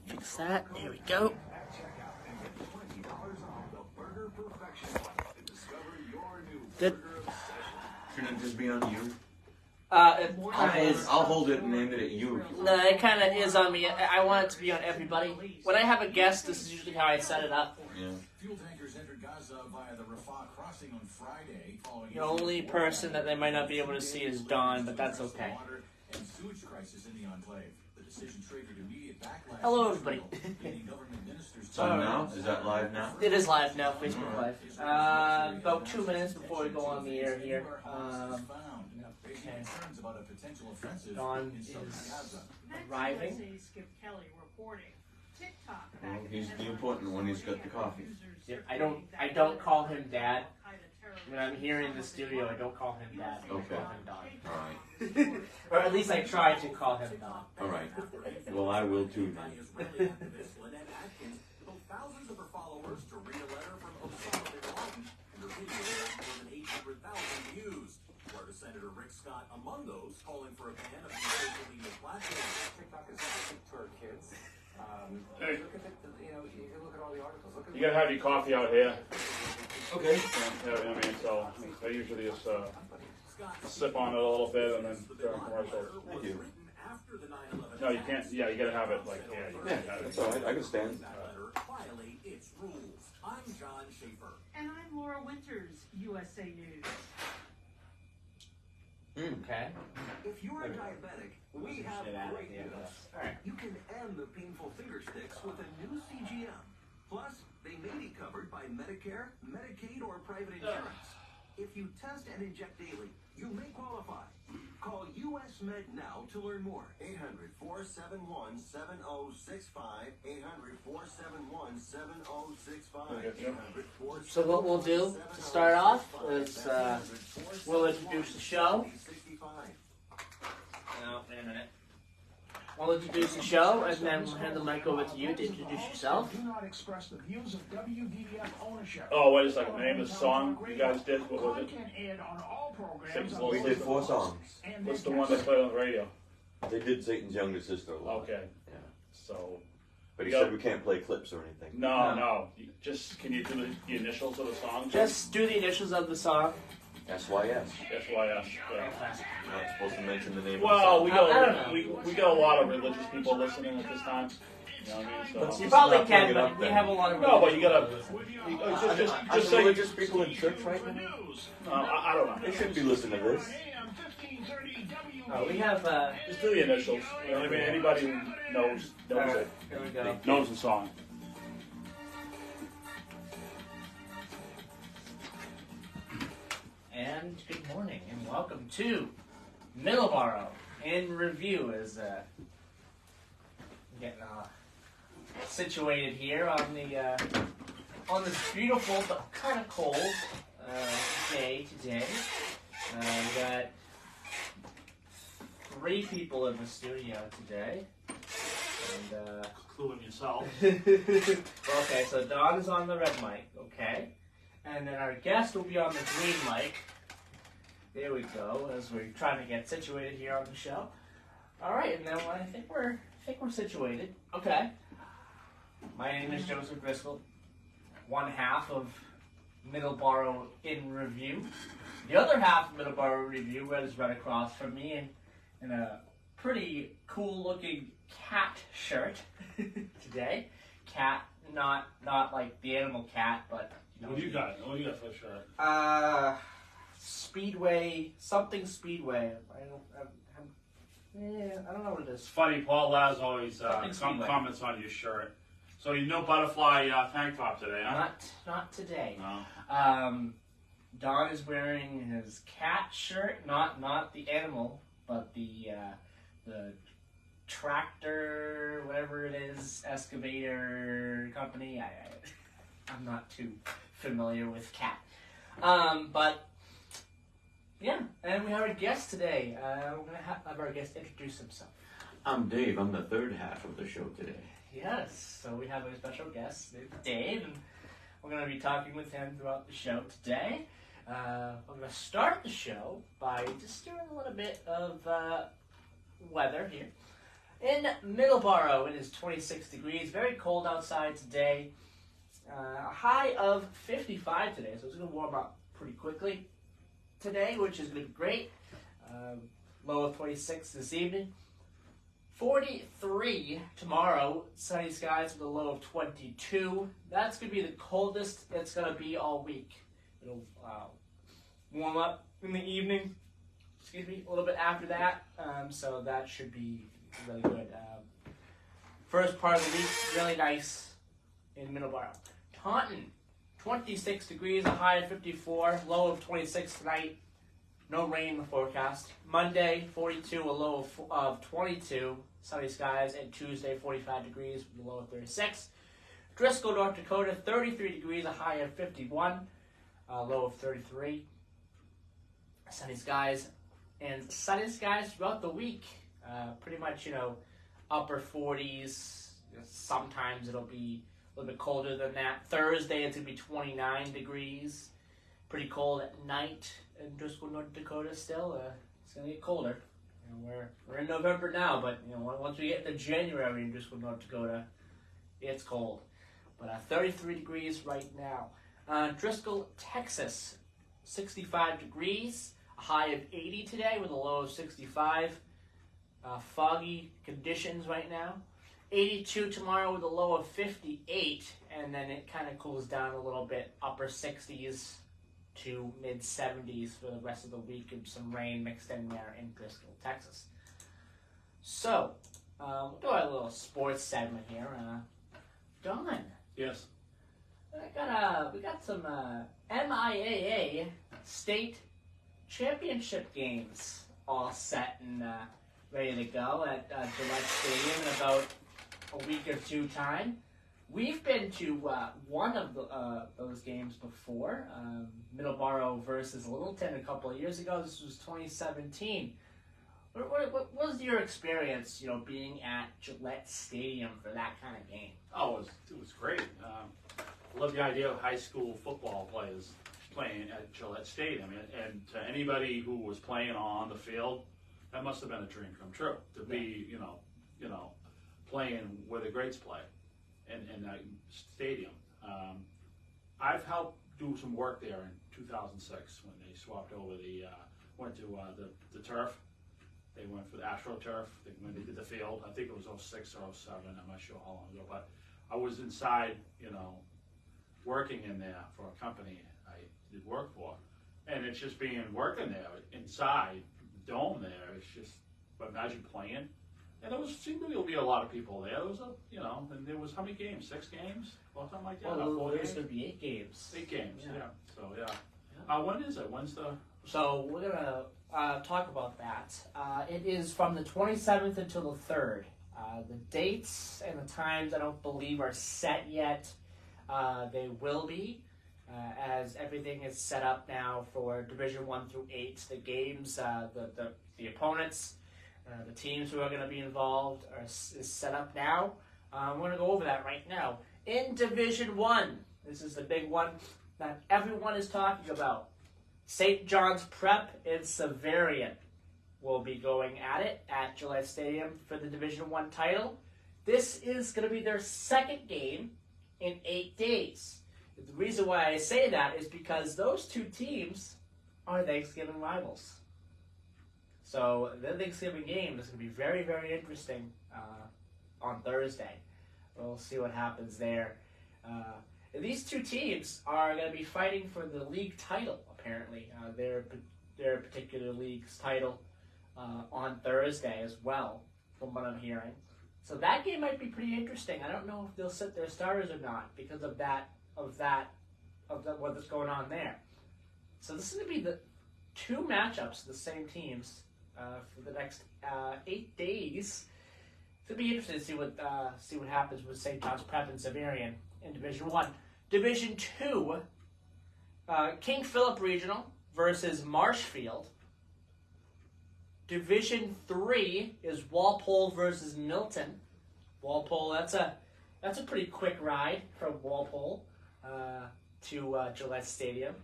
Fix that. There we go. Good. Shouldn't it just be on you? It I'll kind of is. hold it and name it at you. No, it kind of is on me. I want it to be on everybody. When I have a guest, this is usually how I set it up. Yeah. Fuel tankers entered Gaza via the Rafah crossing on Friday. The only person that they might not be able to see is Dawn, but that's okay. And sewage crisis in the enclave. The decision triggered immediate backlash. Hello, everybody. So now? Is that live now? It is live now, Facebook Live. About 2 minutes before we go on the air here. Okay. Dawn is arriving. Well, he's the important one. He's got the coffee. Yeah, I don't call him Dad. When I'm here in the studio, I don't call him Dad. I Okay. call him Don. All right. Or at least I try to call him Don. All right. Well, I will too then. Thousands of her followers to read a letter from Osama bin Laden, and her video has more than 800,000 views. Florida Senator Rick Scott among those calling for a ban of social media platforms. TikTok is specific to our kids. Hey. Look at the, you can look at all the articles. Look at You gotta have your coffee out here. Okay. Yeah, I mean, so I usually just sip on it a little bit and then during commercials. Thank you. No, you can't. Yeah, you gotta have it like yeah. You Yeah, gotta have it. that's all right. I can stand. Violate its rules. I'm John Schaefer. And I'm Laura Winters, USA News. Okay. If you're a diabetic, we have great news. Alright. You can end the painful finger sticks with a new CGM. Plus, they may be covered by Medicare, Medicaid, or private insurance. If you test and inject daily, you may qualify. Call US Med now to learn more. 800-471-7065. 800-471-7065. So what we'll do to start off is we'll introduce the show. No, wait a minute. We'll introduce the show, and then we'll hand the mic over to you to introduce yourself. Do not express the views of WVDF ownership. Oh, wait a second. The name of the song you guys did. What was it? Content aired on all programs. Six. We did 4 songs. What's the one they played on the radio? They did Satan's younger sister a lot. Okay. Yeah. So. But he said we can't play clips or anything. No. Just can you do the initials of the song? Just do the initials of the song. SYS. SYS. Yeah. You're not supposed to mention the name Well, of we the song. got we got a lot of religious people listening at this time. You know what I mean? So. You probably Not bring can, it but up we then. have a lot of. No, but you gotta Are just there say. religious people in church right now? I don't know. They shouldn't be listening to this. We have. Just do the initials. You know what I mean? Anybody who knows it. Here we go. Knows the song. And good morning, and welcome to Middleboro in review. As getting situated here on this beautiful but kind of cold day today. We got 3 people in the studio today, and Including yourself. okay, so Don is on the red mic, okay. And then our guest will be on the green mic. There we go, as we're trying to get situated here on the show. All right, and then I think we're situated. Okay. My name is Joseph Driscoll, one half of Middleboro in Review. The other half of Middleboro Review is right across from me in a pretty cool-looking cat shirt today. Cat, not like the animal cat, but. What do you got? What do you got for a shirt? Speedway, something Speedway. I don't know what it It's is. funny, Paul Laz always Something comments on your shirt. So you no butterfly tank top today, huh? Not today. No. Don is wearing his cat shirt, not the animal, but the tractor, whatever it is, excavator company. I'm not too familiar with cat. But yeah, and we have a guest today. We're going to have our guest introduce himself. I'm Dave. I'm the third half of the show today. Yes, so we have a special guest, Dave, and we're going to be talking with him throughout the show today. I'm going to start the show by just doing a little bit of weather here. In Middleboro, it is 26 degrees. Very cold outside today. A high of 55 today, so it's going to warm up pretty quickly today, which is going to be great. Low of 26 this evening. 43 tomorrow, sunny skies with a low of 22. That's going to be the coldest it's going to be all week. It'll warm up in the evening, a little bit after that, so that should be really good. First part of the week, really nice in Middleboro. Taunton, 26 degrees, a high of 54, low of 26 tonight. No rain in the forecast. Monday, 42, a low of 22, sunny skies, and Tuesday, 45 degrees with a low of 36. Driscoll, North Dakota, 33 degrees, a high of 51, low of 33. Sunny skies, and sunny skies throughout the week. Pretty much, upper 40s. Sometimes it'll be a little bit colder than that. Thursday, it's going to be 29 degrees. Pretty cold at night in Driscoll, North Dakota still. It's going to get colder. We're in November now, but once we get into January in Driscoll, North Dakota, it's cold. But 33 degrees right now. Driscoll, Texas, 65 degrees. A high of 80 today with a low of 65. Foggy conditions right now. 82 tomorrow with a low of 58, and then it kind of cools down a little bit, upper 60s to mid 70s for the rest of the week, and some rain mixed in there in Driscoll, Texas. So, we'll do our little sports segment here. Don. Yes. We got some MIAA state championship games all set and ready to go at Gillette Stadium in about a week or two time. We've been to one of those games before, Middleboro versus Littleton a couple of years ago. This was 2017. What was your experience, being at Gillette Stadium for that kind of game? Oh, it was great. I love the idea of high school football players playing at Gillette Stadium, and to anybody who was playing on the field, that must have been a dream come true to be, playing where the greats play in that stadium. I've helped do some work there in 2006 when they swapped over went to the turf. They went for the AstroTurf when they did the field. I think it was 06 or 07. I'm not sure how long ago, but I was inside, working in there for a company I did work for, and it's just working there inside the dome there. It's just, but imagine playing. And seemed to be a lot of people there. There was and there was how many games? 6 games? Or something like that? Well, there's going to be 8 games. 8 games, yeah. So, yeah. When is it? When's the... So, we're going to talk about that. It is from the 27th until the 3rd. The dates and the times, I don't believe, are set yet. They will be, as everything is set up now for Division 1 through 8. The games, the opponents, the teams who are going to be involved is set up now. We're going to go over that right now. In Division 1, this is the big one that everyone is talking about. St. John's Prep and Severian will be going at it at Gillette Stadium for the Division 1 title. This is going to be their second game in 8 days. The reason why I say that is because those two teams are Thanksgiving rivals. So the Thanksgiving game is going to be very, very interesting on Thursday. We'll see what happens there. These two teams are going to be fighting for the league title, apparently. Their particular league's title on Thursday as well, from what I'm hearing. So that game might be pretty interesting. I don't know if they'll sit their starters or not because of what's going on there. So this is going to be the 2 matchups of the same teams for the next 8 days. It's going to be interesting to see what happens with St. John's Prep and Severian in Division 1. Division 2, King Philip Regional versus Marshfield. Division 3 is Walpole versus Milton. Walpole, that's a pretty quick ride from Walpole to Gillette Stadium.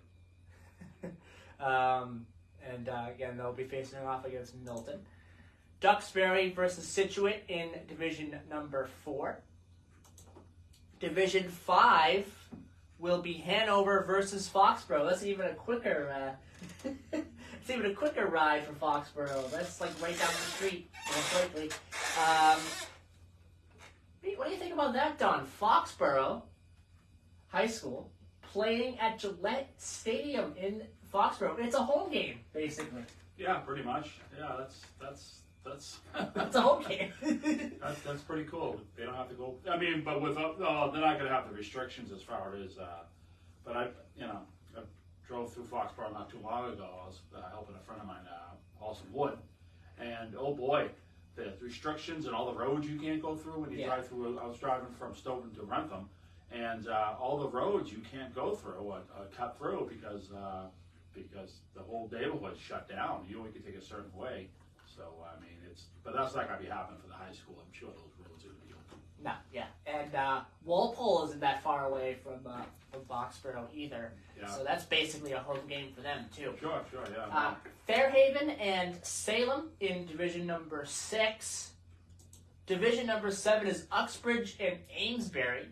Again, they'll be facing off against Milton. Duxbury versus Situate in Division number 4. Division 5 will be Hanover versus Foxborough. That's even a quicker. It's even a quicker ride for Foxborough. That's like right down the street, most likely. What do you think about that, Don? Foxborough High School playing at Gillette Stadium in Foxborough. It's a home game, basically. Yeah, pretty much. Yeah, that's It's a home game. that's pretty cool. They don't have to go. I mean, but with they're not going to have the restrictions as far as. But I drove through Foxborough not too long ago. I was helping a friend of mine haul some wood, and oh boy, the restrictions and all the roads you can't go through when you drive through. I was driving from Stoughton to Rentham, and all the roads you can't go through, cut through because the whole neighborhood's shut down. You only can take a certain way. So I mean, but that's not going to be happening for the high school. I'm sure those roads are going to be open. No, yeah, and Walpole isn't that far away from Foxborough either. Yeah. So that's basically a home game for them too. Sure, yeah. Fairhaven and Salem in Division number 6. Division number 7 is Uxbridge and Amesbury.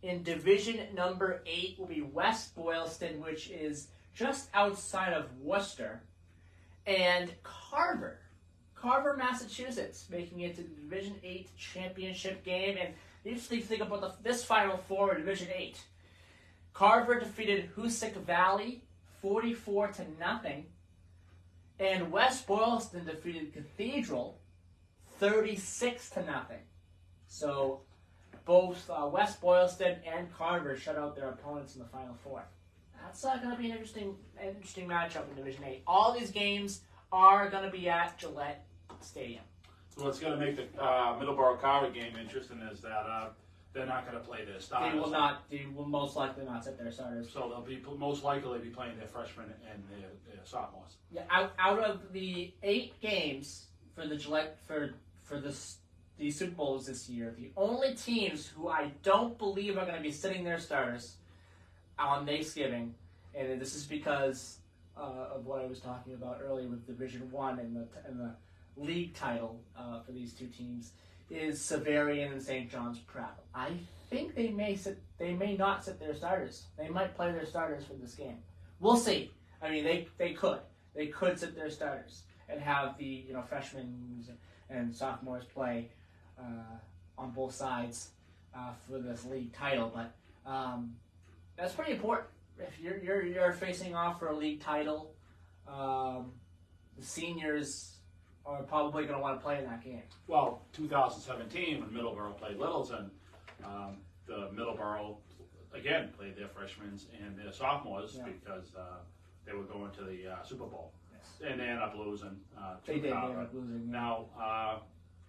In Division number 8 will be West Boylston, which is just outside of Worcester, and Carver, Massachusetts, making it to the Division 8 championship game. And you just need to think about this Final Four in Division 8. Carver defeated Hoosick Valley 44-0, and West Boylston defeated Cathedral 36-0. So both West Boylston and Carver shut out their opponents in the Final Four. That's going to be an interesting matchup in Division 8. All these games are going to be at Gillette Stadium. So what's going to make the Middleboro Carver game interesting is that they're not going to play their starters. They will most likely not set their starters. So they'll be most likely be playing their freshmen and their sophomores. Yeah, out of the 8 games for the Gillette for the Super Bowls this year, the only teams who I don't believe are going to be sitting their starters on Thanksgiving, and this is because of what I was talking about earlier with Division 1 and the league title for these two teams, is Severian and St. John's Proud. I think they may not sit their starters. They might play their starters for this game. We'll see. I mean, they could sit their starters and have the freshmen and sophomores play on both sides for this league title, but that's pretty important. If you're facing off for a league title, the seniors are probably going to want to play in that game. Well, 2017 when Middleboro played Littleton, the Middleboro again played their freshmen and their sophomores because they were going to the Super Bowl, and they ended up losing. They did end up losing. Now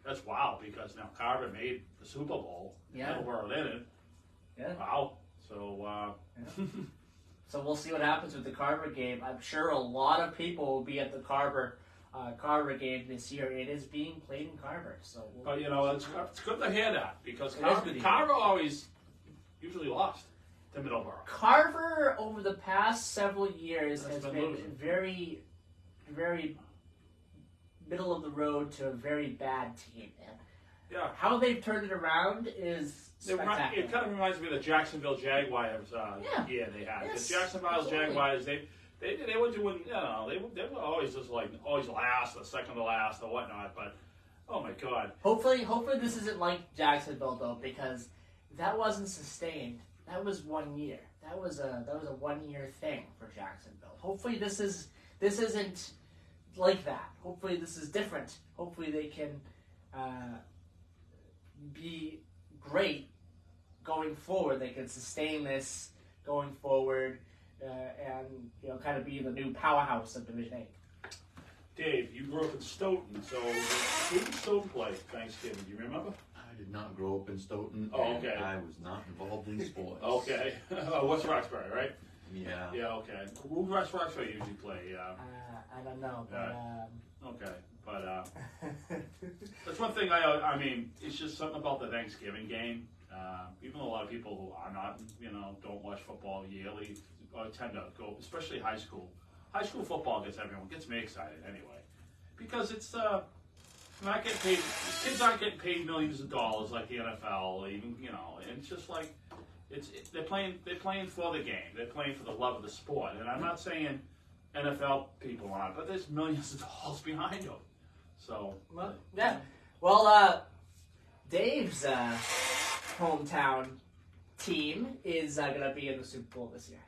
that's wow because now Carver made the Super Bowl. Yeah. Middleboro didn't. Yeah. Wow. So. So we'll see what happens with the Carver game. I'm sure a lot of people will be at the Carver game this year. It is being played in Carver, so. But it's good to hear that because Carver always usually lost to Middleboro. Carver over the past several years has been losing. very, very middle of the road to a very bad team. And Yeah. how they've turned it around is spectacular. It kind of reminds me of the Jacksonville Jaguars year they had. Yes, The Jacksonville absolutely. Jaguars, they were doing, they were always just like always last or second to last or whatnot. But oh my God, Hopefully this isn't like Jacksonville though, because that wasn't sustained. That was 1 year. That was a 1 year thing for Jacksonville. Hopefully this isn't like that. Hopefully this is different. Hopefully they can be great going forward. They can sustain this going forward, and kind of be the new powerhouse of Division 8. Dave, you grew up in Stoughton, so who did Stoughton play Thanksgiving? Do you remember? I did not grow up in Stoughton. Oh, and okay. I was not involved in sports. Okay, West Roxbury, right? Yeah. Yeah, okay. Who West Roxbury usually play? I don't know, but Okay, but that's one thing. I mean, it's just something about the Thanksgiving game. Even a lot of people who are not, don't watch football yearly, tend to go, especially high school. High school football gets me excited anyway, because it's not getting paid. Kids aren't getting paid millions of dollars like the NFL. Even and it's just like they're playing for the game. They're playing for the love of the sport. And I'm not saying NFL people aren't, but there's millions of dollars behind them. So yeah. Well, Dave's hometown team is going to be in the Super Bowl this year.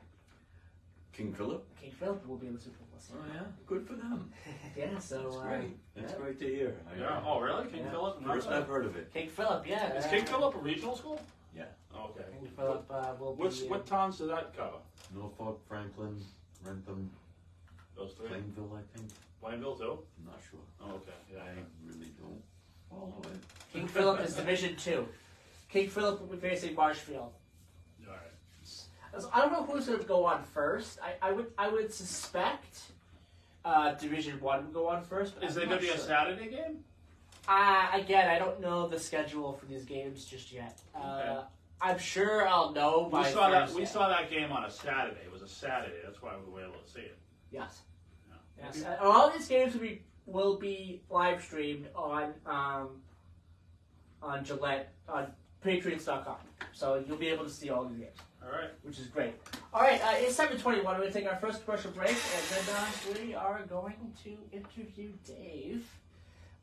King Philip? King Philip will be in the Super Bowl this year. Oh, yeah. Good for them. Yeah, so... That's great. That's great to hear. yeah. Oh, really? King Philip? First I've heard of it. King Philip, yeah. Is King Philip a regional school? Yeah. Okay. King Philip will be... What towns does that cover? Norfolk, Franklin, Rentham, Those three? Plainville, I think. Plainville too? I'm not sure. Oh, okay. Yeah. I really don't follow it. King Philip is Division 2. King Philip will be facing Marshfield. All right. So I don't know who's going to go on first. I would suspect Division 1 would go on first. But Is there going to be a Saturday game? Again, I don't know the schedule for these games just yet. Okay. I'm sure I'll know by Thursday. We saw that game on a Saturday. It was a Saturday. That's why we were able to see it. Yes. Yeah. Yes. All these games will be live streamed on Gillette on Patriots.com. So you'll be able to see all these games. All right. Which is great. All right, it's 7:21. We're going to take our first commercial break, and then we are going to interview Dave.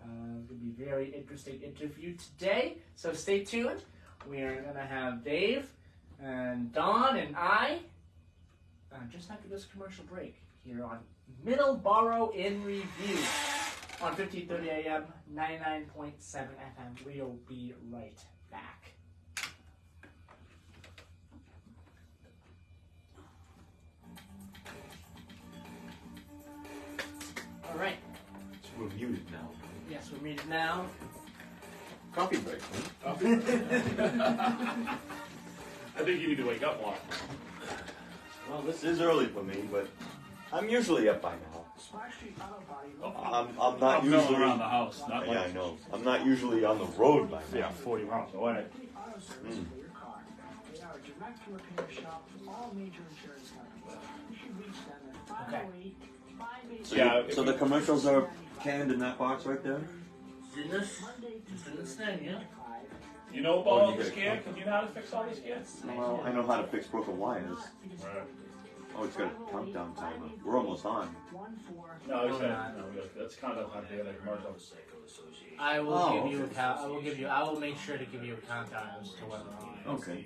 It's going to be a very interesting interview today, so stay tuned. We are going to have Dave and Don and I just after this commercial break here on Middleboro in Review on 1530 AM, 99.7 FM. We'll be right back. All right. So we're muted now. Yes, we're muted now. Coffee break, huh? I think you need to wake up more. Well, this is early for me, but I'm usually up by now. Splash Street Auto Body. I'm not usually around the house. Not Yeah, I know. I'm not usually on the road by now. 40 miles away. Complete auto service for your car. They are a direct repair shop for all major insurance companies. You should reach them at 508-588. So, so the commercials are canned in that box right there? Just in this thing, yeah. You know about all this gear? Can you know how to fix all this gear? Well, I know how to fix broken wires. Right. Oh, it's got a countdown timer. We're almost on. No, that's kind of like the commercial. I will Oh, give you okay. I will make sure to give you a countdown as to when we're on. Okay.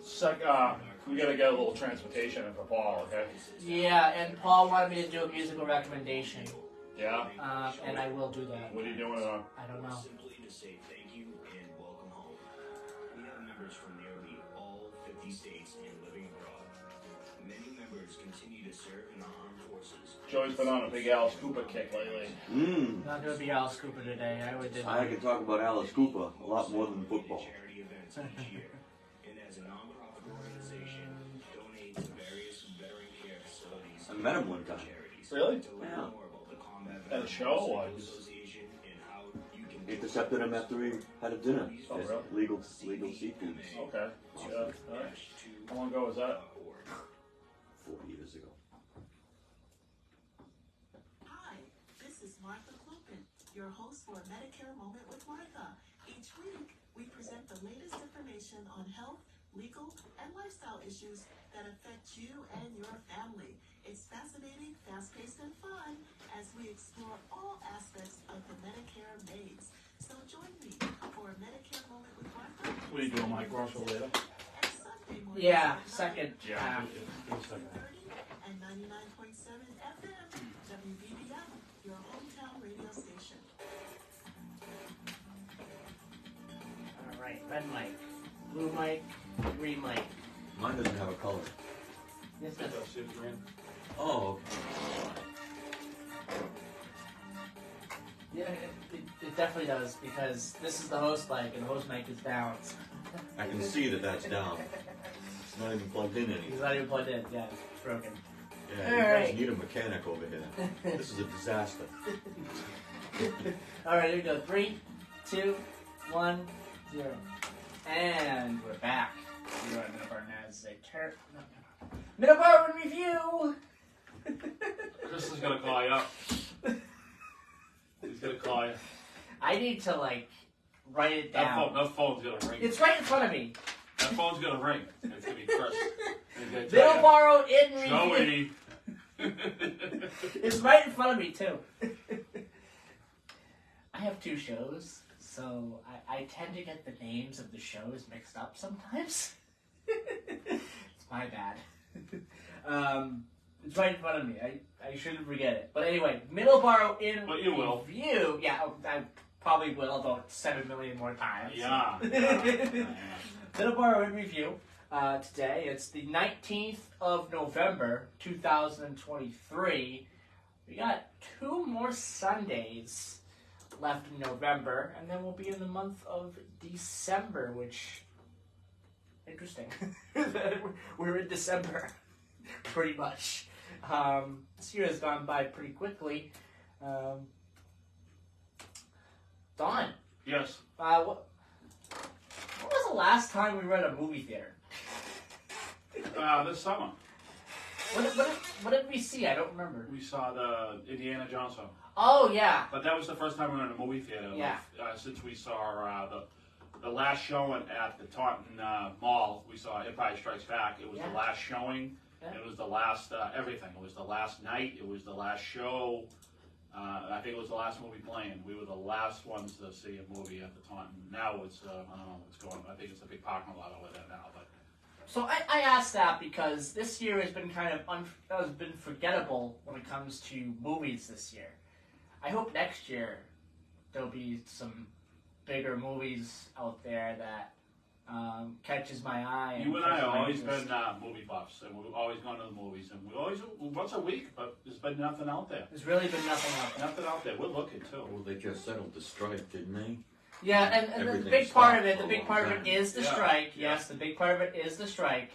It's like, we gotta get a little transportation in for Paul, okay? Yeah, and Paul wanted me to do a musical recommendation, Yeah? and I will do that. What are you doing on? I don't know. Simply to say thank you and welcome home. We have members from nearly all 50 states and living abroad. Many members continue to serve in the armed forces. Joey's been on a big Alice Cooper kick lately. Not gonna be Alice Cooper today. I would. I could talk about Alice Cooper a lot more than football. Charity events each year. And as a nonprofit organization, donate to various veteran care facilities. I met him one time. Charities. Really? To learn more about the Combat At a Veterans show or Association and how you can Intercepted him after he had a dinner. Oh, at really? legal seafood. Okay. Yeah, alright. How long ago was that? 4 years ago. Hi, this is Martha Klupin, your host for Medicare Moment with Martha. Each week, we present the latest information on health, legal, and lifestyle issues that affect you and your family. It's fascinating, fast-paced, and fun as we explore all aspects of the Medicare maze. So join me for Medicare Moment with Martha. What are you doing, Mike? Russell later? And Sunday morning Yeah, at 9, second. Yeah. 30 and 99.7 FM, WBBM, your hometown radio station. All right, red mic, blue mic, green mic. Mine doesn't have a color. Yes, that's Oh, yeah. It definitely does because this is the host mic and the host mic is down. I can see that that's down. It's not even plugged in He's anymore. not even plugged in. Yeah, it's broken. Yeah, you Alright. guys need a mechanic over here. This is a disaster. All right, here we go. 3, 2, 1, 0, and we're back. We're at Middleboro as a Middleboro in Review. Chris is gonna call you up. He's gonna call you. I need to write it down. That phone's gonna ring. It's right in front of me. That phone's gonna ring. It's gonna be Chris. He's gonna tell you, Middleboro in review. Joey. It's right in front of me too. I have 2 shows, so I tend to get the names of the shows mixed up sometimes. It's my bad. It's right in front of me. I shouldn't forget it. But anyway, Middleboro in But you will. review. Yeah, I probably will about 7 million more times. Yeah. Middleboro in review. Today, it's the 19th of November, 2023. We got 2 more Sundays left in November, and then we'll be in the month of December, which, interesting. We're in December, pretty much. This year has gone by pretty quickly. Don. Yes. What was the last time we were at a movie theater? This summer. What did we see? I don't remember. We saw the Indiana Jones film. Oh, yeah. But that was the first time we were in a movie theater. Yeah. Since we saw the last showing at the Taunton Mall, we saw Empire Strikes Back. It was the last showing. Yeah. It was the last everything. It was the last night. It was the last show. I think it was the last movie playing. We were the last ones to see a movie at the Taunton. Now it's I don't know what's going on. I think it's a big parking lot over there now. But So I asked that because this year has been kind of has been forgettable when it comes to movies this year. I hope next year there'll be some bigger movies out there that catches my eye. you and I catches have my always interest. been movie buffs, and we've always gone to the movies, and we always once a week, but there's been nothing out there. There's really been nothing out there. Nothing out there. We're looking too. Well, they just settled the strike, didn't they? Yeah, and the Everything big part of stopped it, the for a big long part of time. it is the Yeah. strike. Yeah. Yes, the big part of it is the strike.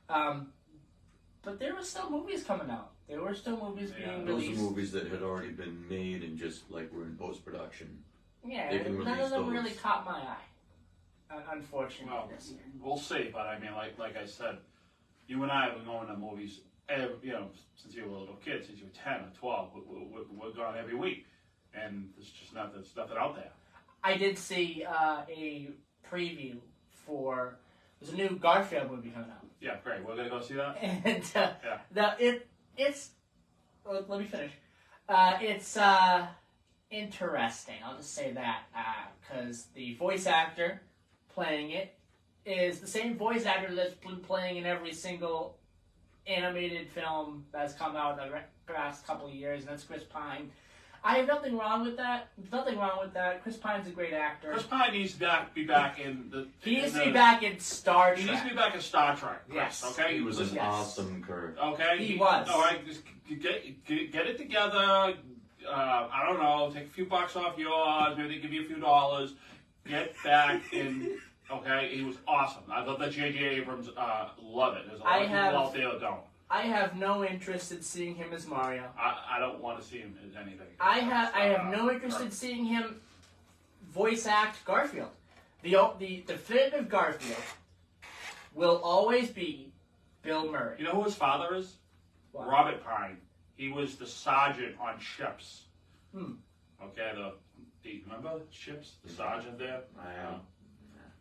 But there were still movies coming out. There were still movies Yeah, being Those released. are movies that had already been made and just were in post-production. Yeah, They can none of release them those. really caught my eye. Unfortunately, Well, this year. we'll see, but I mean, like I said, you and I have been going to movies, since you were a little kid, since you were 10 or 12. We're gone every week, and there's nothing out there. I did see a preview for there's a new Garfield movie coming out, Yeah, great. We're gonna go see that. and Yeah. it's let me finish. It's interesting. I'll just say that because the voice actor playing it is the same voice actor that's been playing in every single animated film that's come out in the past couple of years, and that's Chris Pine. I have nothing wrong with that. Nothing wrong with that. Chris Pine's a great actor. Chris Pine needs to be back in the. He needs to be back in Star He Trek. needs to be back in Star Trek. Chris, Yes. Okay. He was an Yes. awesome Kirk. Okay. He was. All right. Just get it together. I don't know. Take a few bucks off yours. Maybe they give you a few dollars. Get back in. Okay. He was awesome. I thought that J.J. Abrams love it. There's a lot of people out there that don't. I have no interest in seeing him as Mario. I don't want to see him as anything. I have no interest in seeing him voice act Garfield. The definitive Garfield will always be Bill Murray. You know who his father is? What? Robert Pine. He was the sergeant on ships. Hmm. Okay, remember ships? The sergeant there. Wow.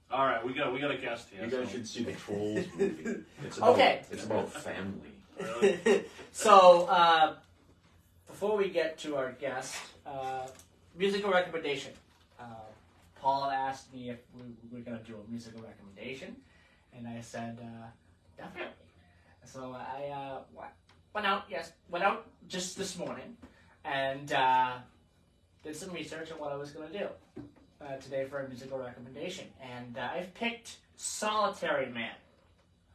All right, we got a guest here. You so- guys should see the Trolls movie. It's about, Okay. It's about family. Really? So, before we get to our guest, musical recommendation. Paul asked me if we were going to do a musical recommendation, and I said, definitely. So I went out just this morning, and did some research on what I was going to do today for a musical recommendation. And I've picked Solitary Man.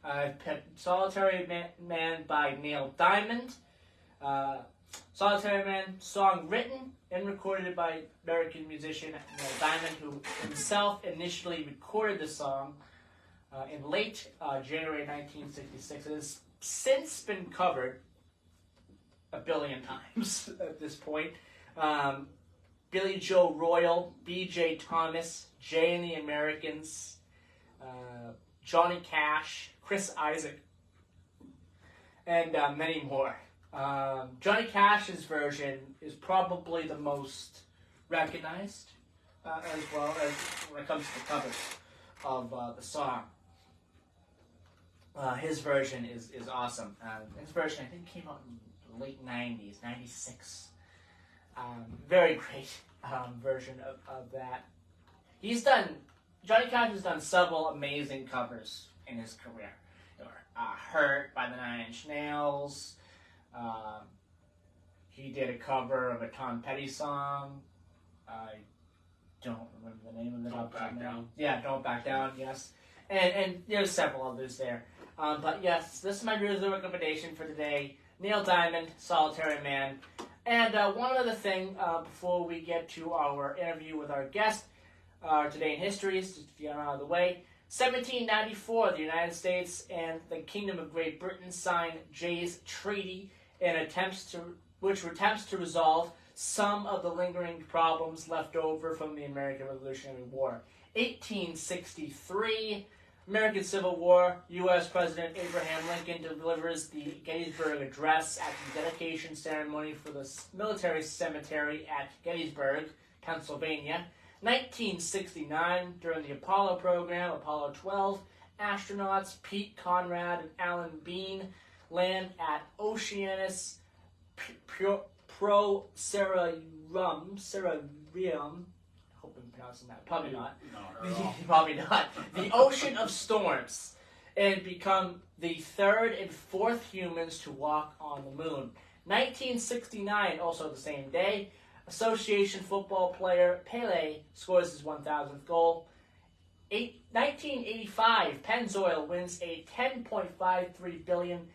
I've picked Solitary Man by Neil Diamond. Solitary Man, song written and recorded by American musician Neil Diamond, who himself initially recorded the song in late January 1966. It has since been covered a billion times at this point. Billy Joe Royal, B.J. Thomas, Jay and the Americans, Johnny Cash, Chris Isaac, and many more. Johnny Cash's version is probably the most recognized, as well as when it comes to the covers of the song. His version is awesome. His version, I think, came out in the late 90s, 96. Very great version of that. Johnny Cash has done several amazing covers in his career. Hurt by the Nine Inch Nails. He did a cover of a Tom Petty song. I don't remember the name of it. Don't Back Down. Yeah, Don't Back Down, yes. And there's several others there. But yes, this is my music recommendation for today. Neil Diamond, Solitary Man. And one other thing before we get to our interview with our guest today in history, just to get out of the way. 1794, the United States and the Kingdom of Great Britain signed Jay's Treaty, which attempts to resolve some of the lingering problems left over from the American Revolutionary War. 1863, American Civil War, U.S. President Abraham Lincoln delivers the Gettysburg Address at the dedication ceremony for the military cemetery at Gettysburg, Pennsylvania. 1969, during the Apollo program, Apollo 12, astronauts Pete Conrad and Alan Bean land at Oceanus Procerarium. I hope I'm pronouncing that. Probably not. No, not at all. Probably not. The Ocean of Storms, and become the third and fourth humans to walk on the moon. 1969, also the same day, Association football player Pele scores his 1,000th goal. 1985, Pennzoil wins a $10.53 billion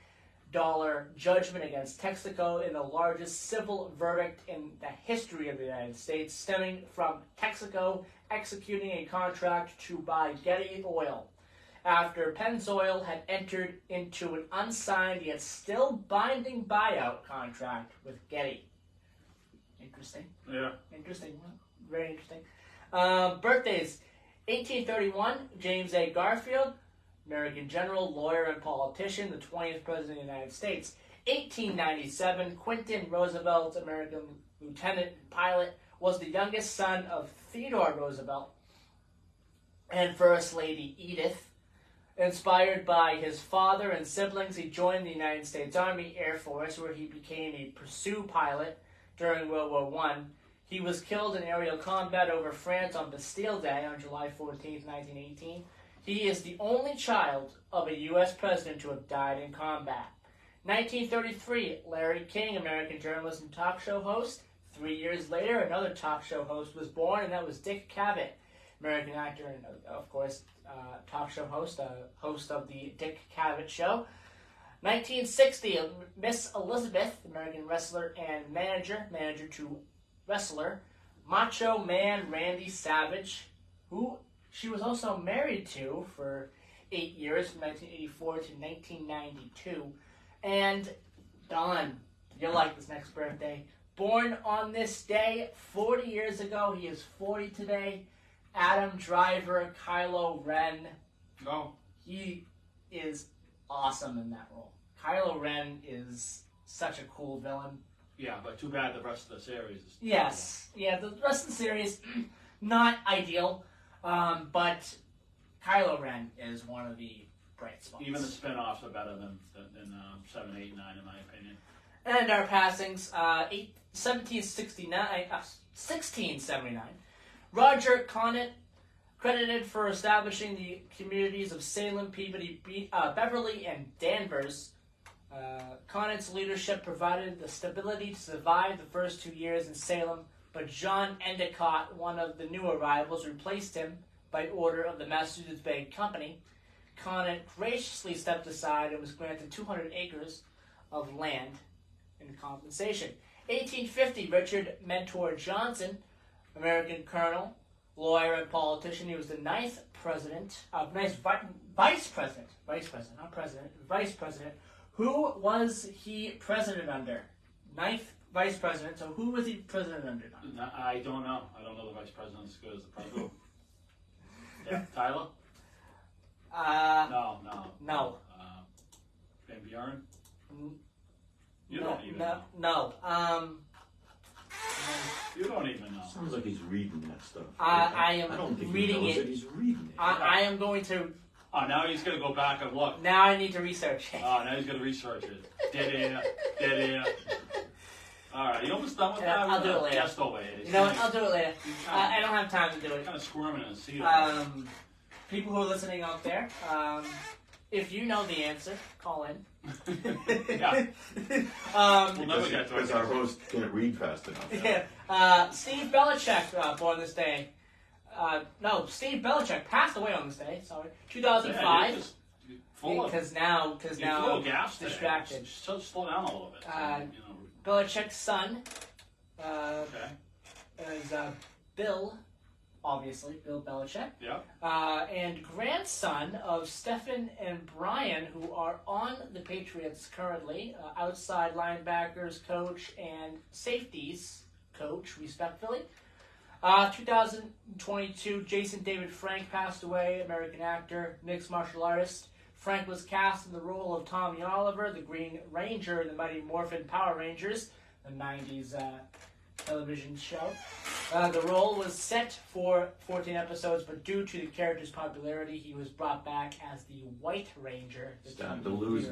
judgment against Texaco in the largest civil verdict in the history of the United States, stemming from Texaco executing a contract to buy Getty Oil after Pennzoil had entered into an unsigned yet still binding buyout contract with Getty. Interesting. Yeah. Interesting. Very interesting. Birthdays. 1831, James A. Garfield, American general, lawyer, and politician, the 20th President of the United States. 1897, Quentin Roosevelt, American lieutenant and pilot, was the youngest son of Theodore Roosevelt and First Lady Edith. Inspired by his father and siblings, he joined the United States Army Air Force, where he became a pursuit pilot during World War I. He was killed in aerial combat over France on Bastille Day on July 14, 1918. He is the only child of a U.S. president to have died in combat. 1933, Larry King, American journalist and talk show host. 3 years later, another talk show host was born, and that was Dick Cavett, American actor and, of course, talk show host, host of the Dick Cavett Show. 1960, Miss Elizabeth, American wrestler and manager to wrestler, Macho Man Randy Savage, who she was also married to for 8 years, from 1984 to 1992. And Don, you'll like this next birthday. Born on this day 40 years ago, he is 40 today, Adam Driver, Kylo Ren. No. He is awesome in that role. Kylo Ren is such a cool villain. Yeah, but too bad the rest of the series is... Yes. Yeah, the rest of the series, not ideal. But Kylo Ren is one of the bright spots. Even the spin-offs are better than 7, 8, 9, in my opinion. And our passings, 1679, Roger Conant, credited for establishing the communities of Salem, Peabody, Beverly, and Danvers. Conant's leadership provided the stability to survive the first 2 years in Salem, but John Endicott, one of the new arrivals, replaced him by order of the Massachusetts Bay Company. Conant graciously stepped aside and was granted 200 acres of land in compensation. 1850, Richard Mentor Johnson, American colonel, lawyer, and politician. He was the vice president. Who was he president under? Ninth vice president. So who was he president under? I don't know. I don't know the vice president as good as the president. Yeah, Tyler? No. No. Van Buren? You don't even know. No. You don't even know. Sounds like he's reading that stuff. I I don't am think reading he knows it. He's reading it. I am going to. Oh, now he's gonna go back and look. Now I need to research it. Oh, now he's gonna research it. Dead air. All right, you almost done with that? I'll do it later. Just over here. You know what? I'll do it later. I don't have time to do it. Kind of squirming and see it. People who are listening out there, if you know the answer, call in. Yeah. We'll never get to Because it. our host can't read fast enough. Yeah. Steve Belichick born this day. No, Steve Belichick passed away on this day. Sorry, 2005. Full of. Because now, You're full of gas today. distracted. So slow down a little bit. Belichick's son Okay. is Bill, obviously Bill Belichick. Yeah. And grandson of Stephen and Brian, who are on the Patriots currently, outside linebackers coach and safeties coach, respectively. 2022, Jason David Frank passed away, American actor, mixed martial artist. Frank was cast in the role of Tommy Oliver, the Green Ranger in the Mighty Morphin Power Rangers, the 90s television show. The role was set for 14 episodes, but due to the character's popularity, he was brought back as the White Ranger. Starting to lose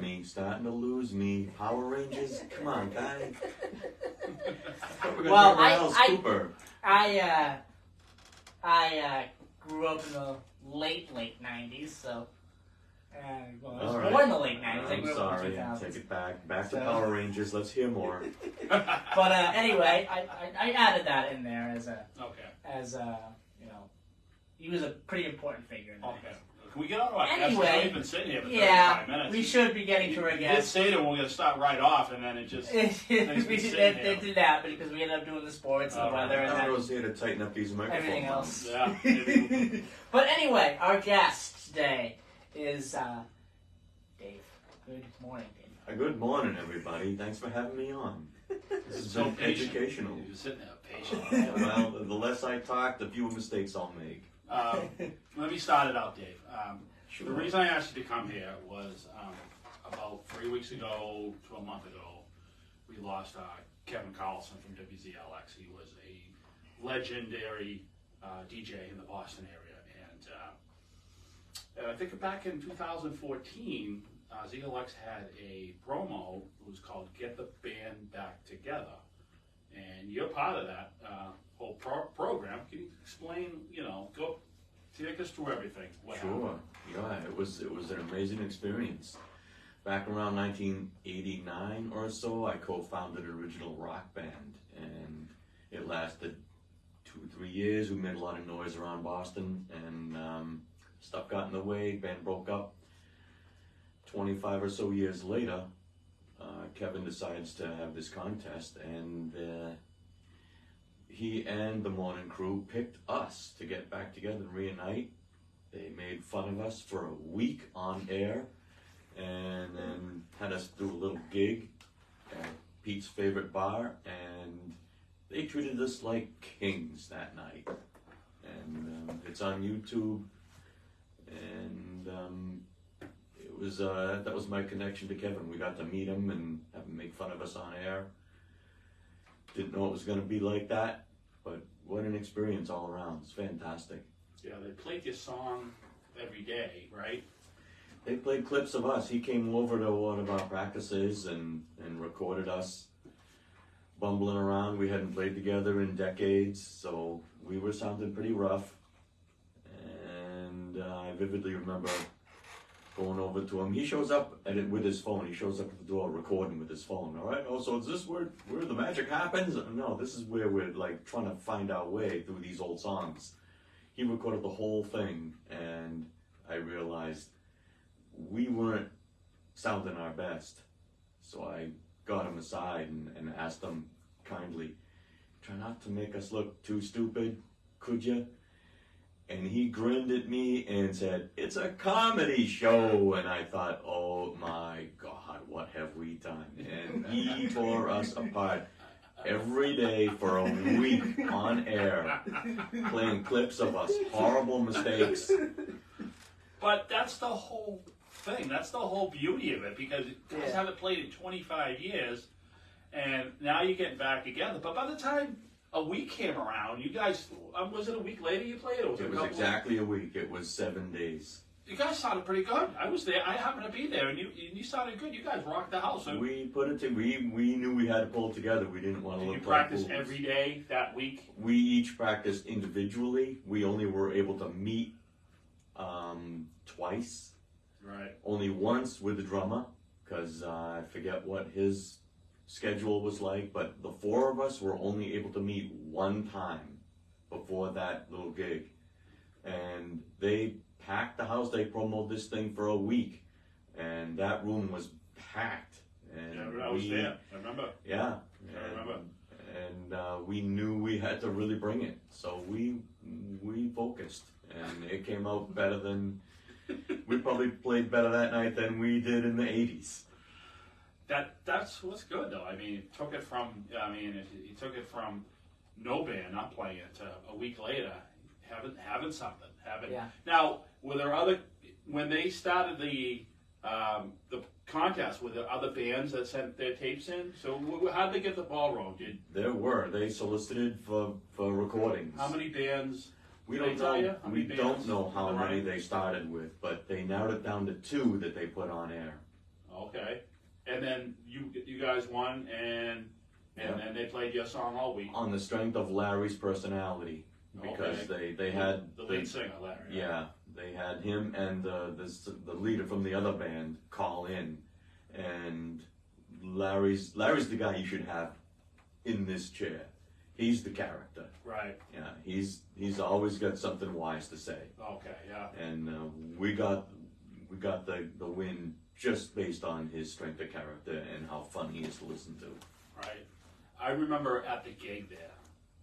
me. Power Rangers? Come on, guys. Well, Cooper. I grew up in the late 90s, so... I was born in the late 90s. I I'm grew up sorry. in the 2000s. Take it back. Back to Power Rangers. Let's hear more. But anyway, I added that in there as he was a pretty important figure in that. Okay. Can we get on to our guest? Anyway, We've been sitting here for 35 yeah, minutes. we should be getting to our You did guest. say that we're going to start right off, and then it just... It did that because we ended up doing the sports and the weather and I was here to tighten up these microphones. everything else. Yeah. maybe- But anyway, our guest today is Dave. Good morning, Dave. Good morning, everybody. Thanks for having me on. This has So been patient. educational. You're sitting there patient. Well, the less I talk, the fewer mistakes I'll make. Let me start it out, Dave. Sure. The reason I asked you to come here was about 3 weeks ago to a month ago, we lost Kevin Carlson from WZLX. He was a legendary DJ in the Boston area. And I think back in 2014, ZLX had a promo. It was called Get the Band Back Together. And you're part of that whole program. Can you explain, go take us through everything? What happened? Sure. Yeah, it was an amazing experience. Back around 1989 or so, I co-founded an original rock band, and it lasted 2-3 years. We made a lot of noise around Boston, and stuff got in the way. Band broke up. 25 or so years later, Kevin decides to have this contest, and he and the morning crew picked us to get back together and reunite. They made fun of us for a week on air, and then had us do a little gig at Pete's favorite bar, and they treated us like kings that night. And it's on YouTube, and it was that was my connection to Kevin. We got to meet him and have him make fun of us on air. Didn't know it was going to be like that, but what an experience all around. It's fantastic. Yeah, they played your song every day, right? They played clips of us. He came over to one of our practices and recorded us bumbling around. We hadn't played together in decades, so we were sounding pretty rough. And I vividly remember going over to him. He shows up with his phone. He shows up at the door recording with his phone. All right. Oh, so is this where the magic happens? No, this is where we're like trying to find our way through these old songs. He recorded the whole thing, and I realized we weren't sounding our best. So I got him aside and asked him kindly, try not to make us look too stupid, could you? And he grinned at me and said, it's a comedy show. And I thought, oh my God, what have we done? And he tore us apart every day for a week on air, playing clips of us, horrible mistakes. But that's the whole thing. That's the whole beauty of it, because you guys haven't played in 25 years. and now you're getting back together. But by the time a week came around, you guys, was it a week later you played? Or was It was exactly a week. It was 7 days. You guys sounded pretty good. I was there. I happened to be there, and you sounded good. You guys rocked the house. We put it to, we knew we had to pull it together. We didn't want to Did look you practice like fools. every day that week? We each practiced individually. We only were able to meet twice. Right. Only once with the drummer, because I forget what his schedule was like, but the four of us were only able to meet one time before that little gig. And they packed the house. They promoted this thing for a week, and that room was packed. And Yeah, I was there. I remember. Yeah. I remember. And we knew we had to really bring it, so we focused, and it came out better than we probably played better that night than we did in the '80s. That's what's good though. I mean, it took it from you took it from no band, not playing it, to a week later having something. Yeah. Now, were there other, when they started the contest, were there other bands that sent their tapes in? So how'd they get the ball rolling? They solicited for recordings. How many bands? We did don't they tell know. you? How We many don't bands know how were many running? they started with, but they narrowed it down to 2 that they put on air. Okay. And then you guys won, and then they played your song all week. On the strength of Larry's personality, because they had the lead singer, Larry. Yeah, they had him and the leader from the other band call in, and Larry's the guy you should have in this chair. He's the character. Right. Yeah, he's always got something wise to say. Okay. Yeah. And we got the win just based on his strength of character and how fun he is to listen to. Right. I remember at the gig there,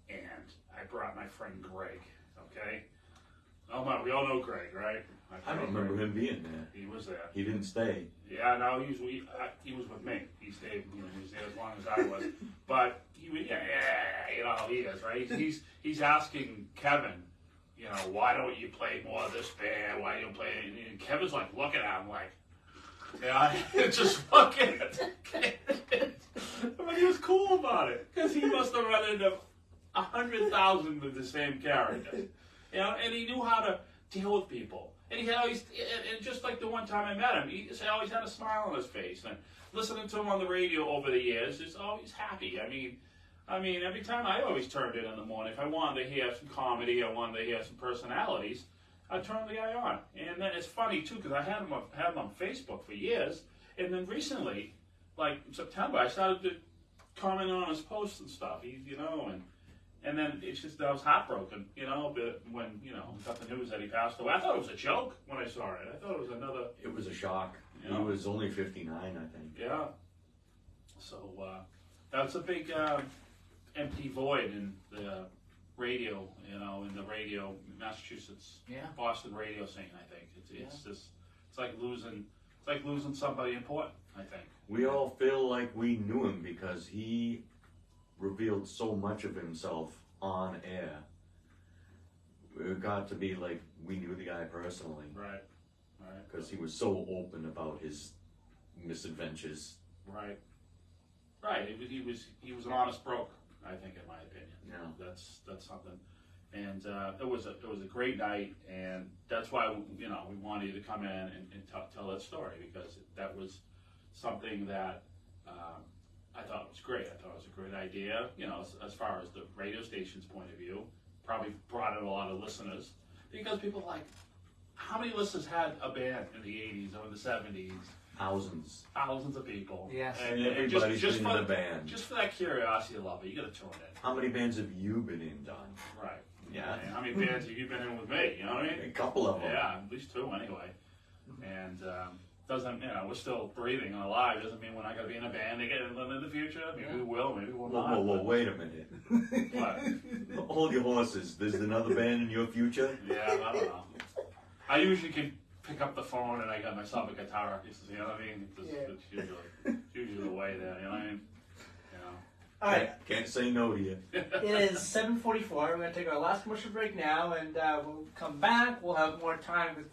and I brought my friend Greg. Okay. Oh my, we all know Greg, right? I don't remember him being there. He was there. He didn't stay. Yeah, no, he was with me. He stayed, he was there as long as I was. But he was, you know how he is, right? He's asking Kevin, why don't you play more of this band? Why don't you play? And Kevin's like looking at him like, just fucking. But he was cool about it because he must have run into 100,000 of the same characters, and he knew how to deal with people. And he always, and just like the one time I met him, he always had a smile on his face. And listening to him on the radio over the years, is always happy. I mean, every time I always turned it in the morning, if I wanted to hear some comedy, I wanted to hear some personalities, I'd turn the guy on. And then it's funny too, because I had him on Facebook for years, and then recently, like in September, I started to comment on his posts and stuff. And then it's just, I was heartbroken, but when, got the news that he passed away. I thought it was a joke when I saw it. I thought it was another... It was a shock. He was only 59, I think. Yeah. So, that's a big empty void in the radio, in the radio, Massachusetts, Boston radio scene, I think. It's just, it's like losing somebody important, I think. We all feel like we knew him because he revealed so much of himself on air. It got to be like we knew the guy personally. Right. Because he was so open about his misadventures. Right. He was an honest broker, I think, in my opinion. Yeah. That's something. And it was a great night, and that's why we wanted you to come in and tell that story, because that was something that I thought was great. I thought it was a great idea, as far as the radio station's point of view. Probably brought in a lot of listeners, because people are like, how many listeners had a band in the 80s or in the 70s? Thousands of people. Yes. And everybody's just been in a band. Just for that curiosity level, you got to tune in. How many bands have you been in, Don? Right. Yeah. How many bands have you been in with me? You know what I mean? A couple of them. Yeah, at least 2 anyway. And doesn't, we're still breathing and alive. Doesn't mean we're not going to be in a band again in the future. Maybe we will, maybe we'll not. Whoa, wait a minute. What? Hold your horses. There's another band in your future? Yeah, I don't know. I usually can pick up the phone and I got myself a guitar. You know what I mean? It's usually the way there, you know what I mean? All right. Can't say no to you. It is 7:44. We're going to take our last commercial break now, and we'll come back. We'll have more time with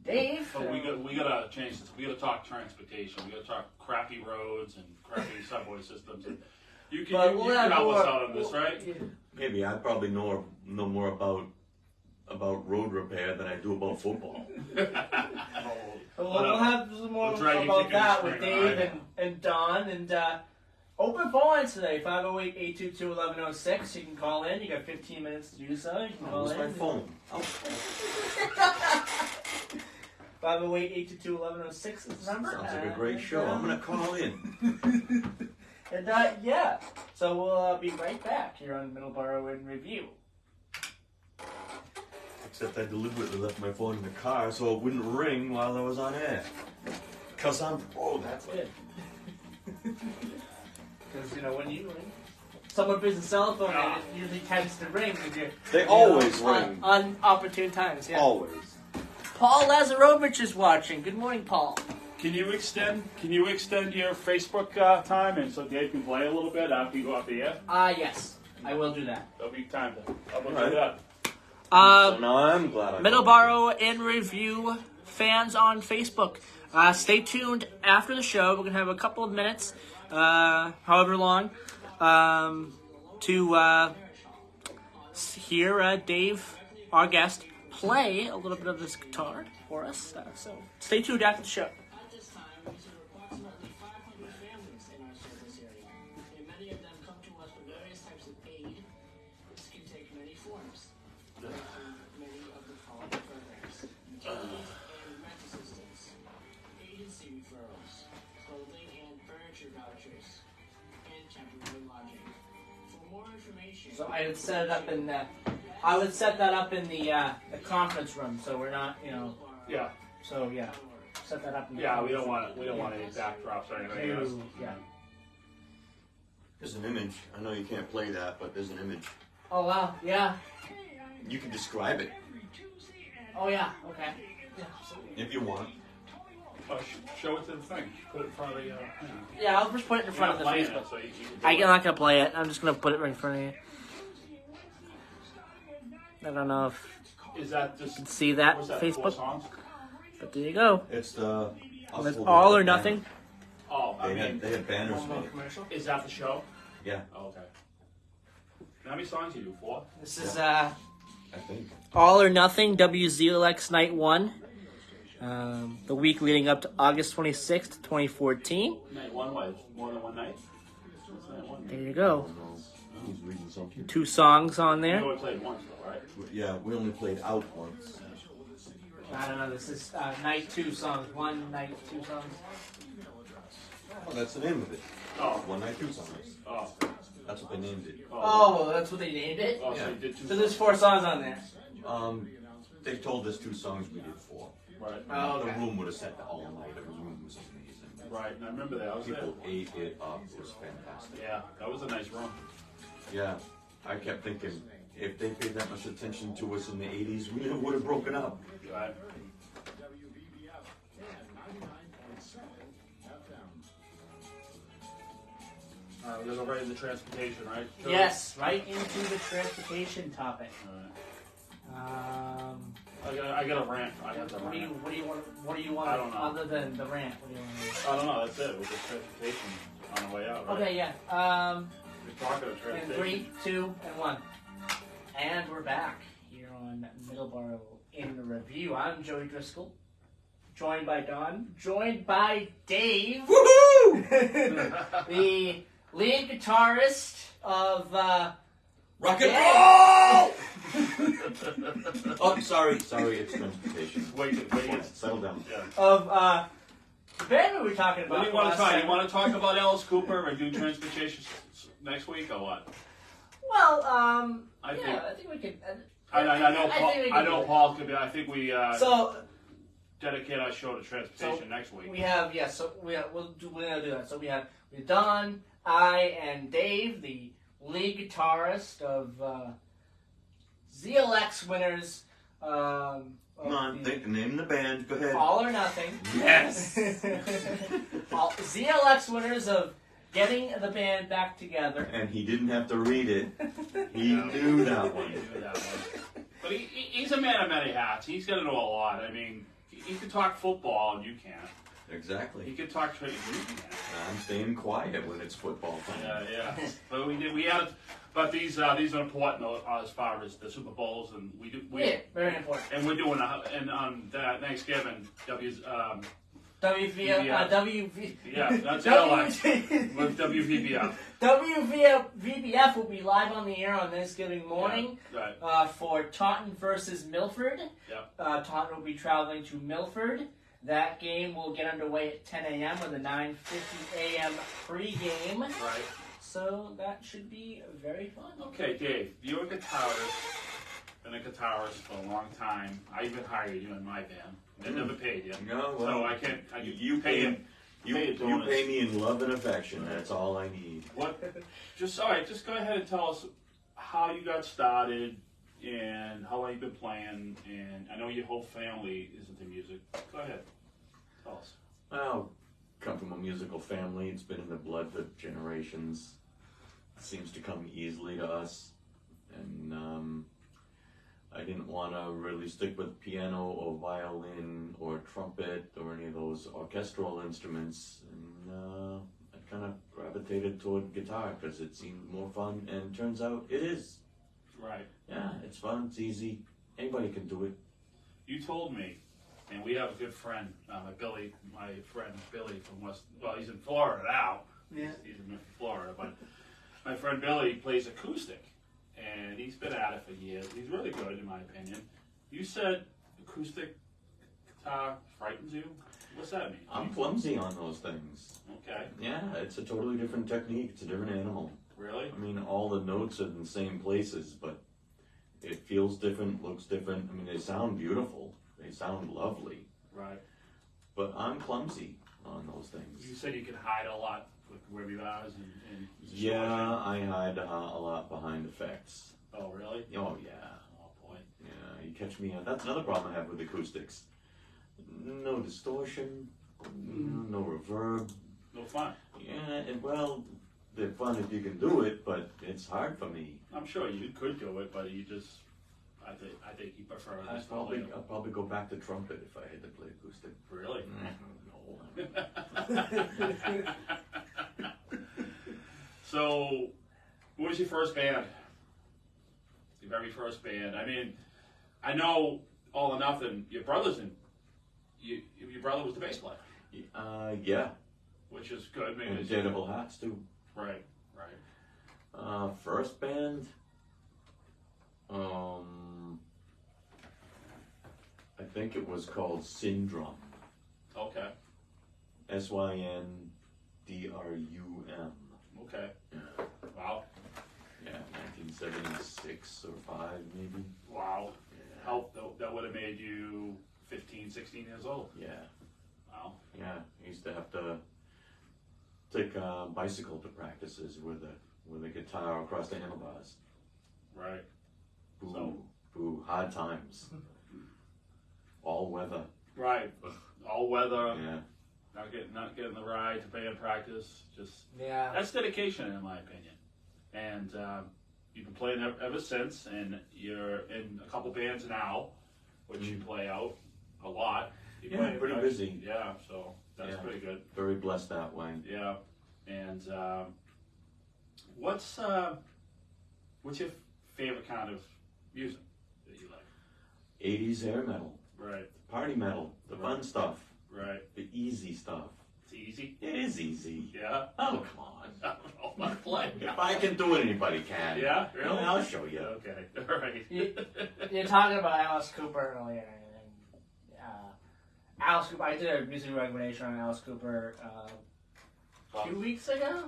Dave. But we gotta change this. We gotta talk transportation. We gotta talk crappy roads and crappy subway systems. And you can help us out on this, right? Maybe I probably know more about road repair than I do about football. We'll have some more drag you about to that the with screen, Dave right? and Don. And open phone lines today, 508-822-1106. You can call in. You got 15 minutes to do so. You can call Where's in. my phone? 508-822-1106 is the number. Sounds like a great show. I'm gonna call in. And yeah, so we'll be right back here on Middleboro in Review. Except I deliberately left my phone in the car so it wouldn't ring while I was on air. Because I'm old. That's it. Because, when someone brings a cell phone in, it usually tends to ring. They always ring. On opportune times, yeah. Always. Paul Lazarovich is watching. Good morning, Paul. Can you extend your Facebook time and so Dave can play a little bit after you go off the air? Yes. I will do that. That'll be time to. I'll do Right. that. So now I'm glad I Middleboro in Review fans on Facebook. Stay tuned after the show. We're going to have a couple of minutes, however long, to hear Dave, our guest, play a little bit of this guitar for us. So stay tuned after the show. At this time, we serve approximately 500 families in our service area, and many of them come to us for various types of aid. This can take many forms. Many of the following programs: utilities and rent assistance, agency referrals, clothing and furniture vouchers, and temporary lodging. For more information, So I would set it up in I would set that up in the conference room, so we're not, Yeah. So yeah, set that up. In the Yeah. We conference don't want any Yes. backdrops or anything else. Yeah. There's an image. I know you can't play that, but there's an image. Oh wow. Yeah. You can describe it Oh yeah. Okay. if you want. Show it to the thing. Put it in front of the. Yeah, I'll just put it in front of the playing Facebook. it, so you can do I'm it. not gonna play it. I'm just gonna put it right in front of you. I don't know if Is that you just can see that what's that, 4 Facebook, songs? but there you go. It's the. It's all or nothing. Oh, I mean, They had banners One more made. commercial. is that the show? Yeah, Oh, okay. How many songs you do? 4? This is I think. All or Nothing WZLX Night 1. The week leading up to August 26th, 2014. Night 1 was more than one night? What's night 1? There you go. He's reading something. 2 songs on You there. only played once though, right? Yeah, we only played out once. I don't know. This is night 2 songs. 1 night 2 songs. Oh, that's the name of it. Oh. One Night, Two Songs. Oh. That's what they named it. Oh, well, that's what they named it. Oh, so you did 2 So there's 4 songs on there. They told us 2 songs, we did 4. Right. Oh, okay. The room would have set the all night. The room was amazing. Right. And I remember that. I was there. People ate it up. It was fantastic. Yeah, that was a nice room. Yeah, I kept thinking if they paid that much attention to us in the 80s, we would have broken up. Right. Alright, we're gonna go right into transportation, right? Yes, right into the transportation topic. Alright. I got a rant. I have to What do you rant. what do you want I don't know. other than the rant? What do you want? I don't know. That's it. With the transportation on the way out. Right? Okay, yeah. We're talking of In transportation. 3, 2, and 1. And we're back here on Middleboro in Review. I'm Joey Driscoll, joined by Don, joined by Dave, the lead guitarist of Rock and roll! Oh, sorry, it's transportation. Wait. Settle down. Yeah. of the band we were talking about. What do you want last to talk? time. You want to talk about Alice Cooper and do transportation next week or what? Well, I think. yeah, I think we could. I know. Paul, think we I can know do it. Paul could be. I think we So dedicate our show to transportation next week. we have So we're gonna do that. So we have Don, I, and Dave, the lead guitarist of ZLX winners. Come on, think the name of the band. Go ahead. All or Nothing. Yes. ZLX winners of getting the band back together. And he didn't have to read it. He knew that one. He knew that one. But he's a man of many hats. He's going to know a lot. I mean, he could talk football and you can't. He Exactly. could talk trade and you can't. I'm staying quiet when it's football time. Yeah. But we had, but these are important as far as the Super Bowls, and Yeah, very important. and we're doing and on Thanksgiving, WV, yeah, that's with WVBF. WVBF will be live on the air on Thanksgiving morning Right. for Taunton versus Milford. Yeah. Taunton will be traveling to Milford. That game will get underway at 10 a.m. with a 9:50 a.m. pregame. Right. So that should be very fun. Okay, Dave, you're a guitarist. Been a guitarist for a long time. I even hired you in my band. I never paid you. No, well, So I can't. you pay pay him. you pay me in love and affection. That's all I need. What? Just all right. Just go ahead and tell us how you got started and how long you've been playing. And I know your whole family is into music. Go ahead. Tell us. Well, come from a musical family. It's been in the blood for generations. It seems to come easily to us, and I didn't want to really stick with piano or violin or trumpet or any of those orchestral instruments, and I kind of gravitated toward guitar because it seemed more fun, and turns out it is. Right. Yeah, it's fun, it's easy, anybody can do it. You told me, and we have a good friend, my friend Billy from West. Well, he's in Florida now. Yeah. He's in Florida, but my friend Billy plays acoustic. And he's been at it for years. He's really good, in my opinion. You said acoustic guitar frightens you? What's that mean? I'm clumsy on those things. Okay. Yeah, it's a totally different technique, it's a different animal. Really? I mean, all the notes are in the same places, but it feels different, looks different. I mean, they sound beautiful, they sound lovely. Right. But I'm clumsy on those things. You said you could hide a lot with webinars and Yeah, I hide a lot behind effects. Oh, really? Oh, yeah. Oh, boy. Yeah, you catch me. That's another problem I have with acoustics. No distortion, no reverb. No fun. Yeah, and well, they're fun if you can do it, but it's hard for me. I'm sure you could do it, but you just, I think you prefer this. I'll probably go back to trumpet if I had to play acoustic. Really? No. So, what was your first band? Your very first band. I mean, I know All or Nothing. Your brother's in. Your brother was the bass player. Yeah. Which is good. And Because, Daredevil Hats too. Right. First band. I think it was called Syndrum. Okay. Syndrum. Okay. Yeah. Wow. Yeah, 1976 or 5 maybe. Wow. Yeah. How that would have made you 15, 16 years old. Yeah. Wow. Yeah. I used to have to take a bicycle to practices with a guitar across the handlebars. Right. Boo. Hard times. All weather. Right. All weather. Yeah. Not getting the ride to band practice. Just Yeah. that's dedication, in my opinion. And you've been playing ever since, and you're in a couple bands now, which you play out a lot. You Yeah, play pretty busy. Yeah, so that's pretty good. Very blessed that way. Yeah, and what's your favorite kind of music that you like? 80s air metal. Right. Party metal. The fun stuff. Right. The easy stuff. It's easy. It is easy. Yeah. Oh, come on. I don't know if I play. If I can do it, anybody can. Yeah, really? I'll show you. Okay, all right. You're talking about Alice Cooper earlier, and Alice Cooper. I did a music recommendation on Alice Cooper 2 weeks ago,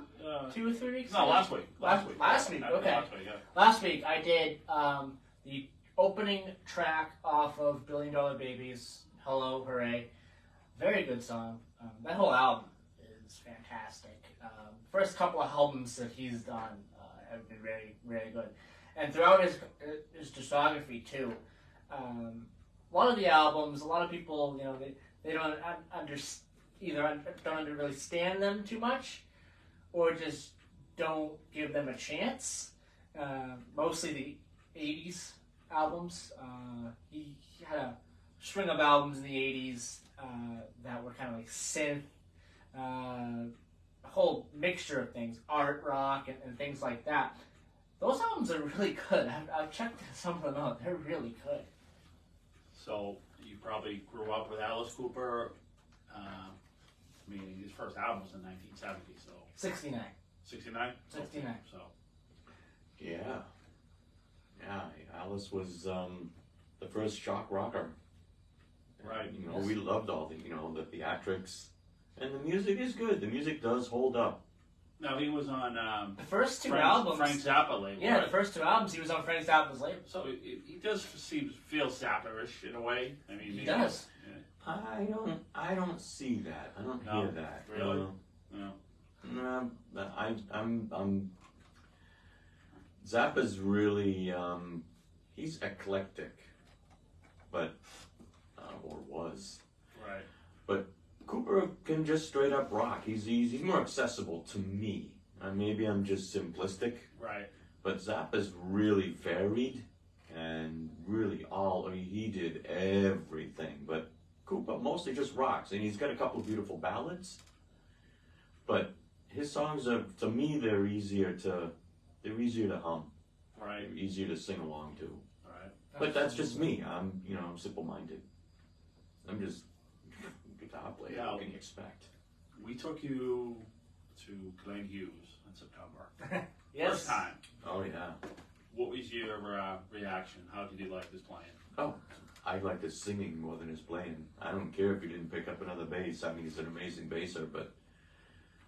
2 or 3 weeks. No, ago? last week. Last week. Okay. Last week, yeah. Last week I did the opening track off of $1 Billion Babies. Hello, hooray! Very good song. That whole album is fantastic. First couple of albums that he's done have been really, really good, and throughout his discography too. A lot of the albums, a lot of people, they don't don't really stand them too much, or just don't give them a chance. Mostly the '80s albums. He had a string of albums in the 80s that were kind of like synth, a whole mixture of things, art rock and things like that. Those albums are really good. I've checked some of them out. They're really good. So you probably grew up with Alice Cooper. I mean, his first album was in 1970, so 69. 69. 69. So Yeah. Alice was the first shock rocker. right. You know, we loved all the theatrics, and the music is good. The music does hold up. Now he was on The first two albums. Frank Zappa label. Yeah, right? the first two albums he was on Frank Zappa's label. So he does feel Zappa-ish in a way. I mean, He does. Yeah. I don't see that. I don't No, hear that. really? No. No, I'm Zappa's really he's eclectic, but or was. Right. But Cooper can just straight up rock. He's more accessible to me. Maybe I'm just simplistic. Right. But Zappa's really varied and really he did everything. But Cooper mostly just rocks, and he's got a couple of beautiful ballads. But his songs are, to me, they're easier to hum. Right. They're easier to sing along to. Right. But that's just me. I'm simple-minded. I'm just a guitar player. Yeah. What can you expect? We took you to Glen Hughes in September. Yes. First time. Oh yeah. What was your reaction? How did you like this playing? Oh, I like his singing more than his playing. I don't care if he didn't pick up another bass. I mean, he's an amazing basser,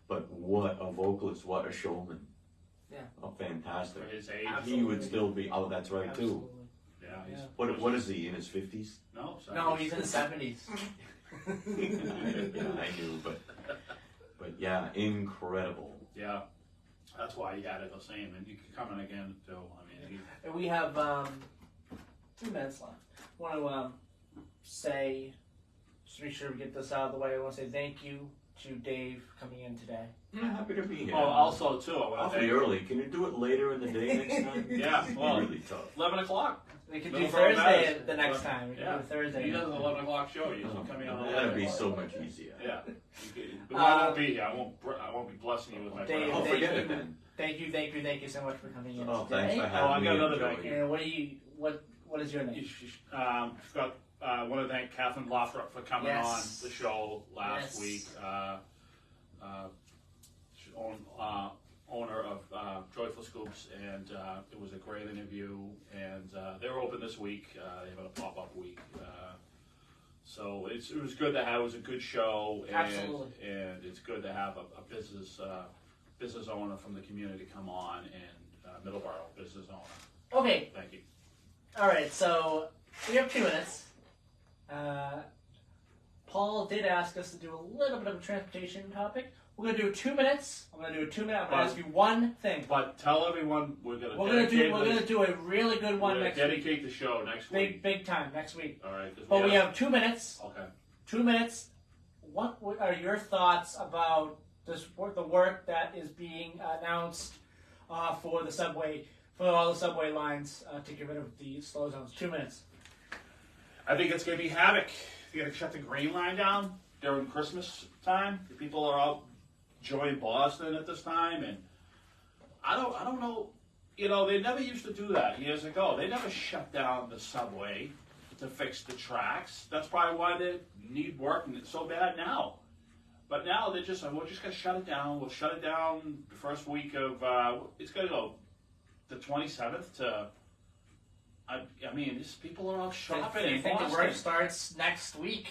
but what a vocalist, what a showman. Yeah. Oh, fantastic. For his age? Absolutely. He would still be. Oh, that's right too. Absolutely. Yeah. He's, Yeah. What is he in his 50s? No. No, he's in the 70s. Yeah, I knew, but yeah, incredible. Yeah. That's why you had it the same, and you can come in again too. I mean, And we have 2 minutes left. I want to say, just to make sure we get this out of the way, I want to say thank you to Dave coming in today. Happy to be here. oh, also too, I want to Awfully thank. early. Can you do it later in the day next time? Yeah. Well, really tough. 11 o'clock. We could do Middleboro Thursday matters. the next time. We could Yeah. do Thursday. He does an 11 o'clock show. Usually coming on. That'd be so much easier. Yeah. But I won't be here. I won't be blessing you with my Dave, prayer. Oh, thank forget you. it then. Thank you so much for coming in Oh, today. thanks for Oh, having I me. got another Enjoy thank it. And what is your name? I want to thank Catherine Lothrop for coming Yes. on the show last Yes. week. She's owner of Joyful Scoops, and it was a great interview. And they're open this week. They have a pop-up week. So it was good to have. It was a good show, and Absolutely. and it's good to have a business owner from the community come on, and Middleboro business owner. Okay. Thank you. All right. So we have 2 minutes. Paul did ask us to do a little bit of a transportation topic. We're gonna do 2 minutes. I'm gonna do a 2 minute. I'm gonna ask you one thing. But tell everyone we're gonna We're gonna do a really good one we're next gonna week. dedicate the show next week. Big time next week. All right. But we have 2 minutes. Okay. 2 minutes. What are your thoughts about the work that is being announced for the subway, for all the subway lines to get rid of the slow zones? 2 minutes. I think it's gonna be havoc. You're gonna shut the Green Line down during Christmas time. The people are out enjoying Boston at this time, and I don't know. You know, they never used to do that years ago. They never shut down the subway to fix the tracks. That's probably why they need work and it's so bad now. But now they're just, we're just gonna shut it down. We'll shut it down the first week of. It's gonna go the 27th to. I mean, these people are out shopping You in think the Boston. work starts next week?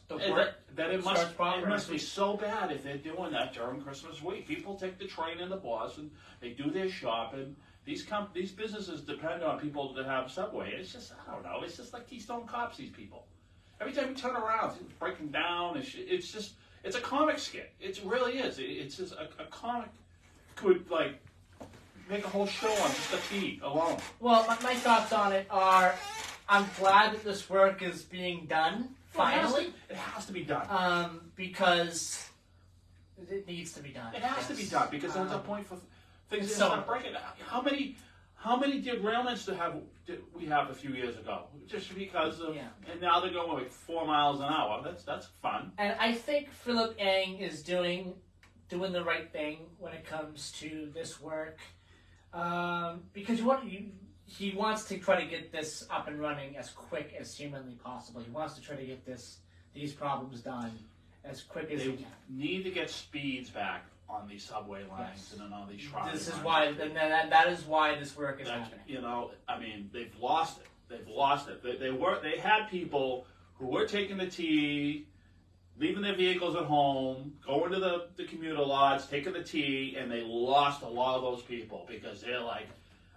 The And work that it starts must proper be next week. so bad if they're doing that during Christmas week. People take the train into Boston, they do their shopping. These businesses depend on people to have subway. It's just, I don't know, it's just like Keystone Cops, these people. Every time you turn around, it's breaking down. It's a comic skit. It really is. It's just a comic could, like, make a whole show on just a feed alone. Well, my thoughts on it are, I'm glad that this work is being done finally. It has to be done. Because it needs to be done. It has to be done because there's a point for things to So- start breaking. How many How many derailments did we have a few years ago? Just because of, and now they're going like 4 miles an hour. That's fun. And I think Philip Yang is doing the right thing when it comes to this work, because he wants to try to get this up and running as quick as humanly possible. He wants to try to get these problems done as quick as he can. Need to get speeds back on these subway lines and on these trolley lines. This is why, and that is why this work is happening. You know, I mean, they've lost it. They had people who were taking the T, leaving their vehicles at home, going to the commuter lots, taking the T, and they lost a lot of those people because they're like,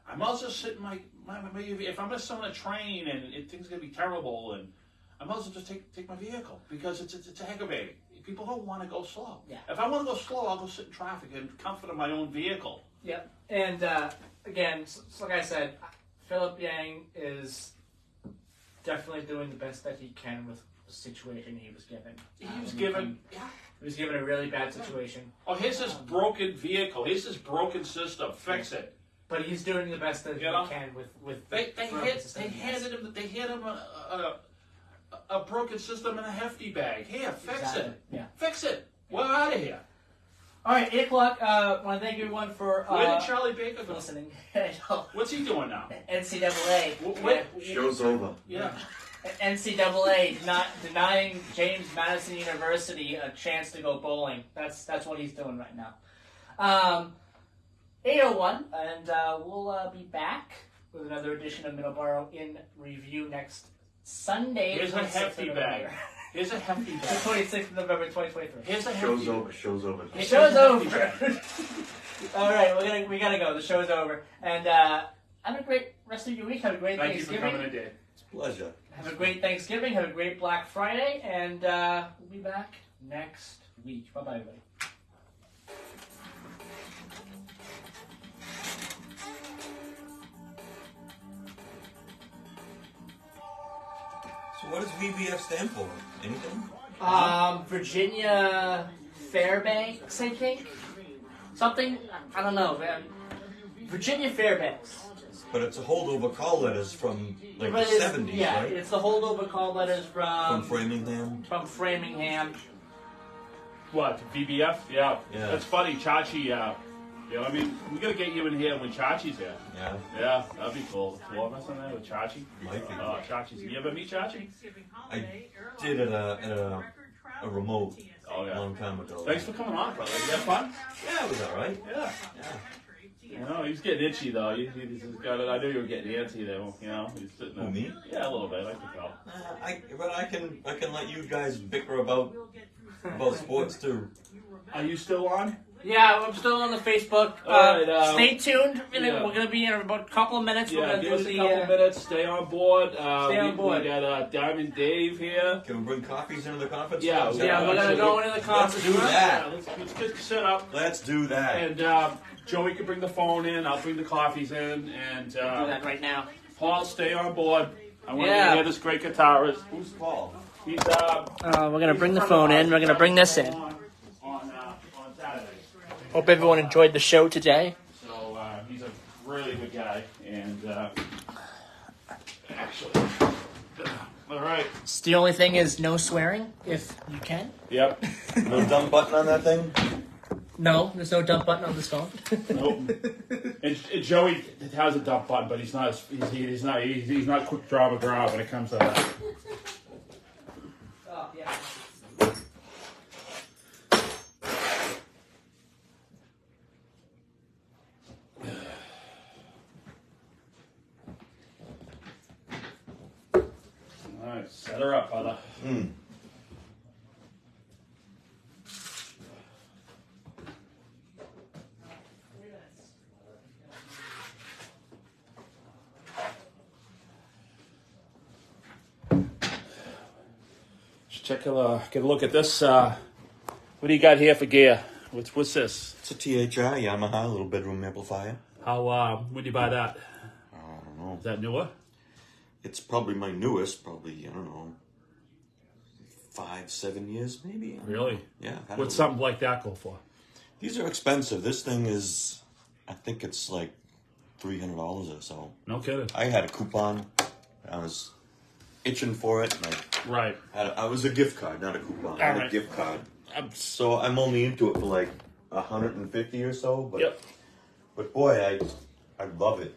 I might as well sit in my if I'm going to sit on a train and things are going to be terrible, and I might as well just take my vehicle because it's aggravating. People don't want to go slow. Yeah. If I want to go slow, I'll go sit in traffic in comfort of my own vehicle. Yeah. And again, like I said, Philip Yang is definitely doing the best that he can with the situation he was given. He was given a really bad situation. Oh, here's this broken vehicle. Here's this broken system. Fix it. But he's doing the best that he can with they hit him a broken system in a hefty bag. Here, fix it. Yeah. Fix it. We're out of here. All right, 8 o'clock. I want to thank everyone for where did Charlie Baker go? Listening. What's he doing now? NCAA. Show's over. Yeah. NCAA not denying James Madison University a chance to go bowling. That's what he's doing right now. 8:01, and we'll be back with another edition of Middleboro in review next Sunday. Here's a hefty bag. Here's a hefty bag. The 26th of November, 2023. Here's a hefty bag. Show's over. The show's over. All right, we gotta go. The show's over, and have a great rest of your week. Have a great Thanksgiving. Thank you for coming today. It's a pleasure. Have a great Thanksgiving. Have a great Black Friday, and we'll be back next week. Bye bye, everybody. So what does VBF stand for? Anything? Virginia Fairbanks, I think. Something, I don't know, man. Virginia Fairbanks. But it's a holdover call letters from like the 70s, yeah, right? It's the holdover call letters from Framingham. From Framingham. What, VBF? Yeah. Yeah. That's funny, Chachi, I mean, we gotta get you in here when Chachi's here. Yeah. Yeah, that'd be cool. 4 of us in there with Chachi. Might be. Oh, Chachi's. You ever meet Chachi? I did at a remote a long time ago. Thanks for coming on, brother. You have fun? Yeah, it was all right. Yeah. You know, he's getting itchy though. He's got it. I knew you were getting antsy though. You know, he's sitting there. Who, me? Yeah, a little bit. I can tell. But I can let you guys bicker about sports too. Are you still on? Yeah, I'm still on the Facebook. Stay tuned. We're going to be in about a couple of minutes. Yeah, give us a couple minutes. Stay on board. Stay on board. We got Diamond Dave here. Can we bring coffees into the conference? Yeah, room? We're going to go into the conference room. Let's do that. Yeah, let's get set up. Let's do that. And Joey can bring the phone in. I'll bring the coffees in. And do that right now. Paul, stay on board. I want to hear this great guitarist. Who's Paul? He's we're going to bring the phone in. We're going to bring this in. On Saturday. Hope everyone enjoyed the show today. So he's a really good guy, and actually, all right. The only thing is no swearing, if you can. Yep. No dumb button on that thing? No, there's no dump button on this phone. Nope. And Joey has a dump button, but he's not quick draw McGraw when it comes to that. Oh, yeah. All right, set her up, brother. Get a look at this. What do you got here for gear? What's this? It's a THI Yamaha, little bedroom amplifier. How? When did you buy that? I don't know. Is that newer? It's probably my newest. Probably, I don't know, 5-7 years maybe. Really? Yeah. What's something like that go for? These are expensive. This thing is, I think it's like $300 or so. No kidding. I had a coupon. I was itching for it, and Right. I was a gift card, not a coupon. I had a Alright. gift card. So I'm only into it for like 150 or so. But Yep. But boy, I love it.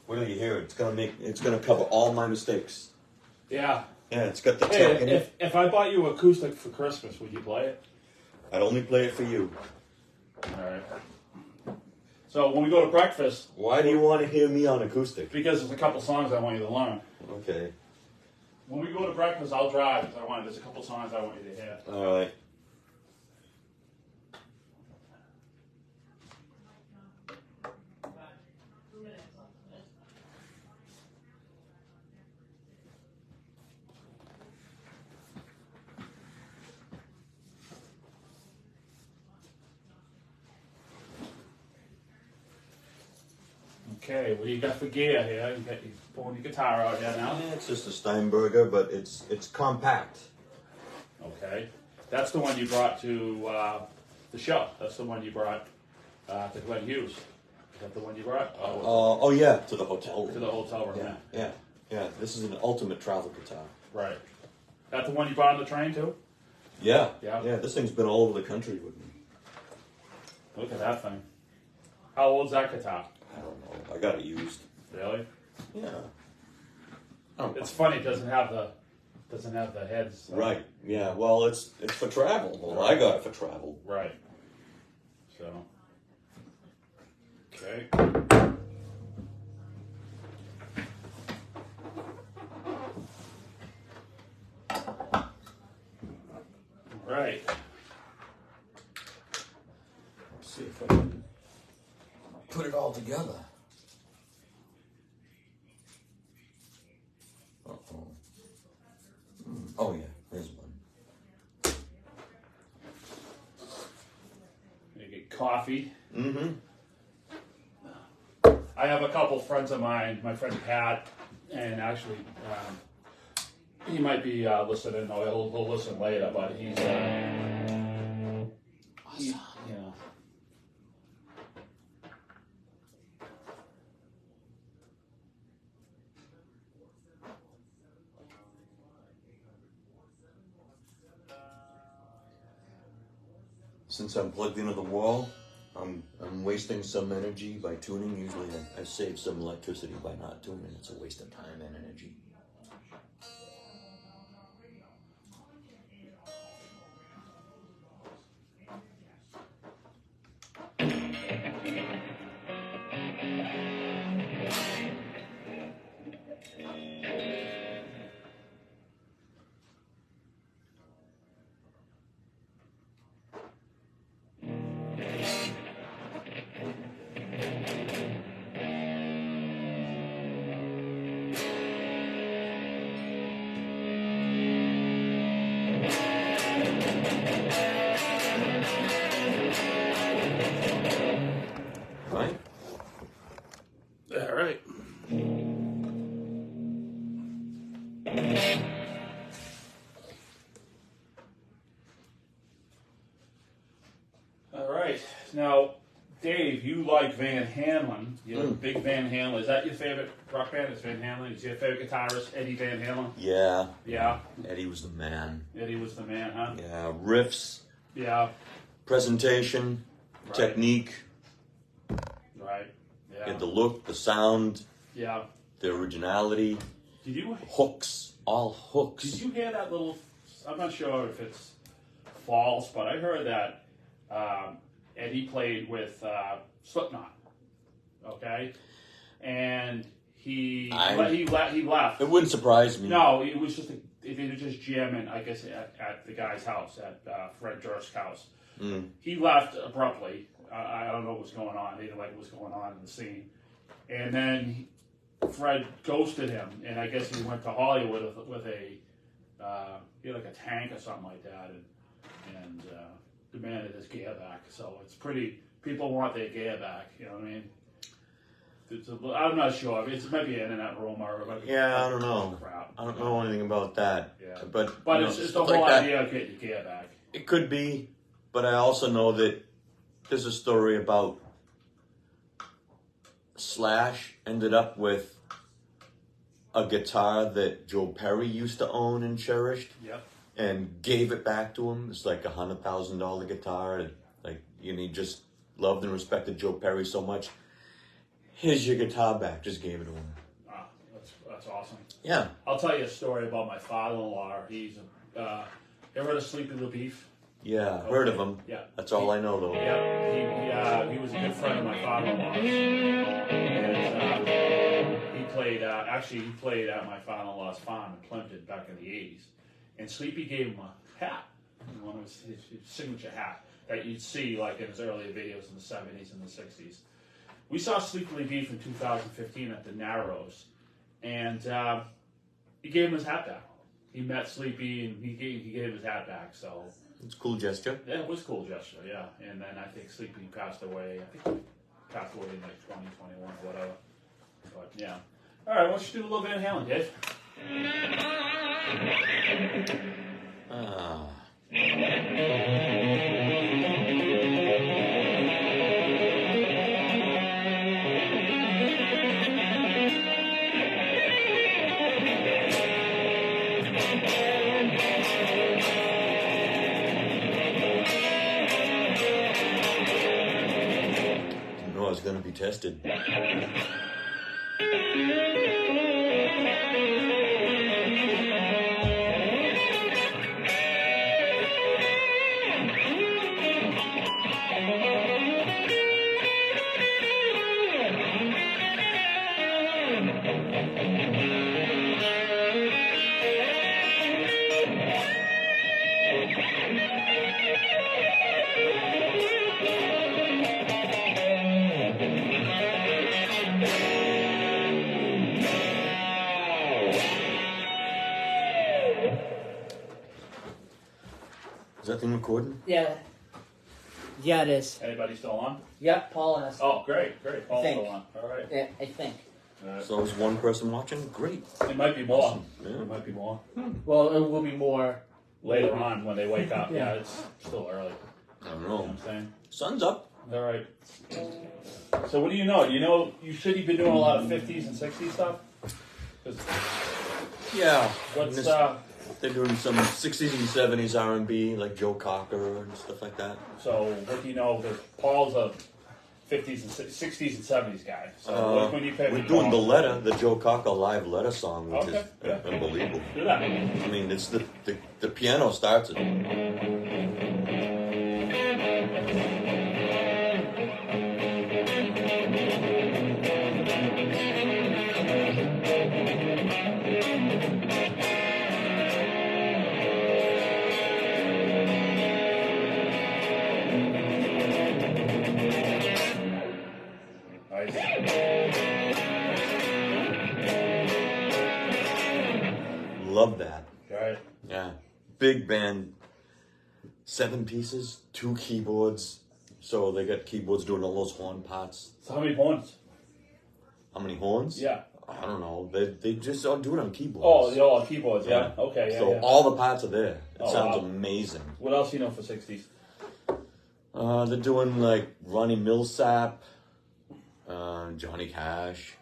Wait till you hear it. It's gonna cover all my mistakes. Yeah. Yeah, it's got the Hey, tech in it. if I bought you acoustic for Christmas, would you play it? I'd only play it for you. All right. So when we go to breakfast, Why do you want to hear me on acoustic? because there's a couple songs I want you to learn. Okay. When we go to breakfast, I'll drive. 'Cause there's a couple songs I want you to hear. All right. Okay, what do you got for gear here? You pulling your guitar out here now. Yeah, it's just a Steinberger, but it's compact. Okay, that's the one you brought to the show. That's the one you brought to Glenn Hughes. Is that the one you brought? Oh yeah, to the hotel room. To the hotel room. Yeah. This is an ultimate travel guitar. Right. That the one you brought on the train too? Yeah. Yeah. Yeah. This thing's been all over the country with me. Look at that thing. How old's that guitar? I don't know. I got it used. Really? Yeah. Oh, It's funny. It doesn't have the heads. right. Yeah. Well, it's for travel. Well, I got it for travel. Right. So. Okay. Right. Let's see if I can put it all together. Uh-oh. Oh yeah, there's one. You get coffee. Mm-hmm. I have a couple friends of mine, my friend Pat, and actually, he might be listening, or he'll listen later, but he's, you know. Since I'm plugged into the wall, I'm wasting some energy by tuning. Usually I save some electricity by not tuning. It's a waste of time and energy. Right? All right. All right. Now, Dave, you like Van Halen. You're a big Van Halen. Is that your favorite rock band? Is Van Halen? Is your favorite guitarist Eddie Van Halen? Yeah. Yeah. Eddie was the man. Eddie was the man, huh? Yeah. Riffs, Yeah. presentation, Right. technique. Right. Yeah. He had the look, the sound, Yeah. the originality, Did you hooks, all hooks. Did you hear that little? I'm not sure if it's false, but I heard that Eddie played with Slipknot. Okay, and he left. It wouldn't surprise me. No, it was just they were just jamming. I guess at the guy's house, at Fred Durst's house. He left abruptly. I don't know what was going on. They didn't like what was going on in the scene, and then Fred ghosted him, and I guess he went to Hollywood with a he had like a tank or something like that, and demanded his gear back. So it's pretty. People want their gear back. You know what I mean? I'm not sure. It might be an internet rumor. Yeah, I don't know. Crap. I don't know anything about that. Yeah. But you know, it's the stuff whole like that, idea of getting your gear back. it could be, but I also know that there's a story about Slash ended up with a guitar that Joe Perry used to own and cherished. Yep. And gave it back to him. It's like $100,000 guitar. And like, he just loved and respected Joe Perry so much. Here's your guitar back. Just gave it to him. Ah, that's awesome. Yeah. I'll tell you a story about my father-in-law. He's ever heard of Sleepy LaBeef? Yeah, heard of him. Yeah. That's all I know, though. Yeah, he was a good friend of my father-in-law's. And he played at my father-in-law's farm in Plimpton back in the 80s. And Sleepy gave him a hat, one of his signature hat that you'd see like in his earlier videos in the 70s and the 60s. We saw Sleepy LaBeef in 2015 at the Narrows, and he gave him his hat back. He met Sleepy and he gave him his hat back. So it's a cool gesture. Yeah, it was a cool gesture. Yeah, and then I think Sleepy passed away. I think he passed away in like 2021 or whatever. But yeah. All right, why don't you do a little Van Halen, Dave? Didn't know I was going to be tested. Is that thing recording? Yeah. Yeah, it is. Anybody still on? Yep, Paul is. Oh, great. Paul's think. still on. All right. Yeah, I think. So there's one person watching? Great. It might be more. Yeah. It might be more. Well, it will be more. Later on when they wake up. Yeah. Yeah, it's still early. I don't You know know. what I'm saying? Sun's up. All right. So what do you know? You know, you said you've been doing a lot of 50s and 60s stuff? 'Cause Yeah. what's, And they're doing some 60s and 70s R&B, like Joe Cocker and stuff like that. so what do you know? Because Paul's a 50s and 60s and 70s guy. So what when you pick We're doing the letter, the Joe Cocker live letter song, which Okay, is yeah. unbelievable. Do that. I mean, it's the piano starts it. Nice. Love that. All right. Yeah. Big band, 7 pieces, 2 keyboards. So they got keyboards doing all those horn parts. So how many horns? How many horns? Yeah. I don't know. They just all do it on keyboards. Oh, the all keyboards. Yeah. Yeah. Okay. Yeah. So yeah. all the parts are there. It Oh, sounds wow. amazing. What else do you know for 60s? They're doing like Ronnie Millsap, Johnny Cash.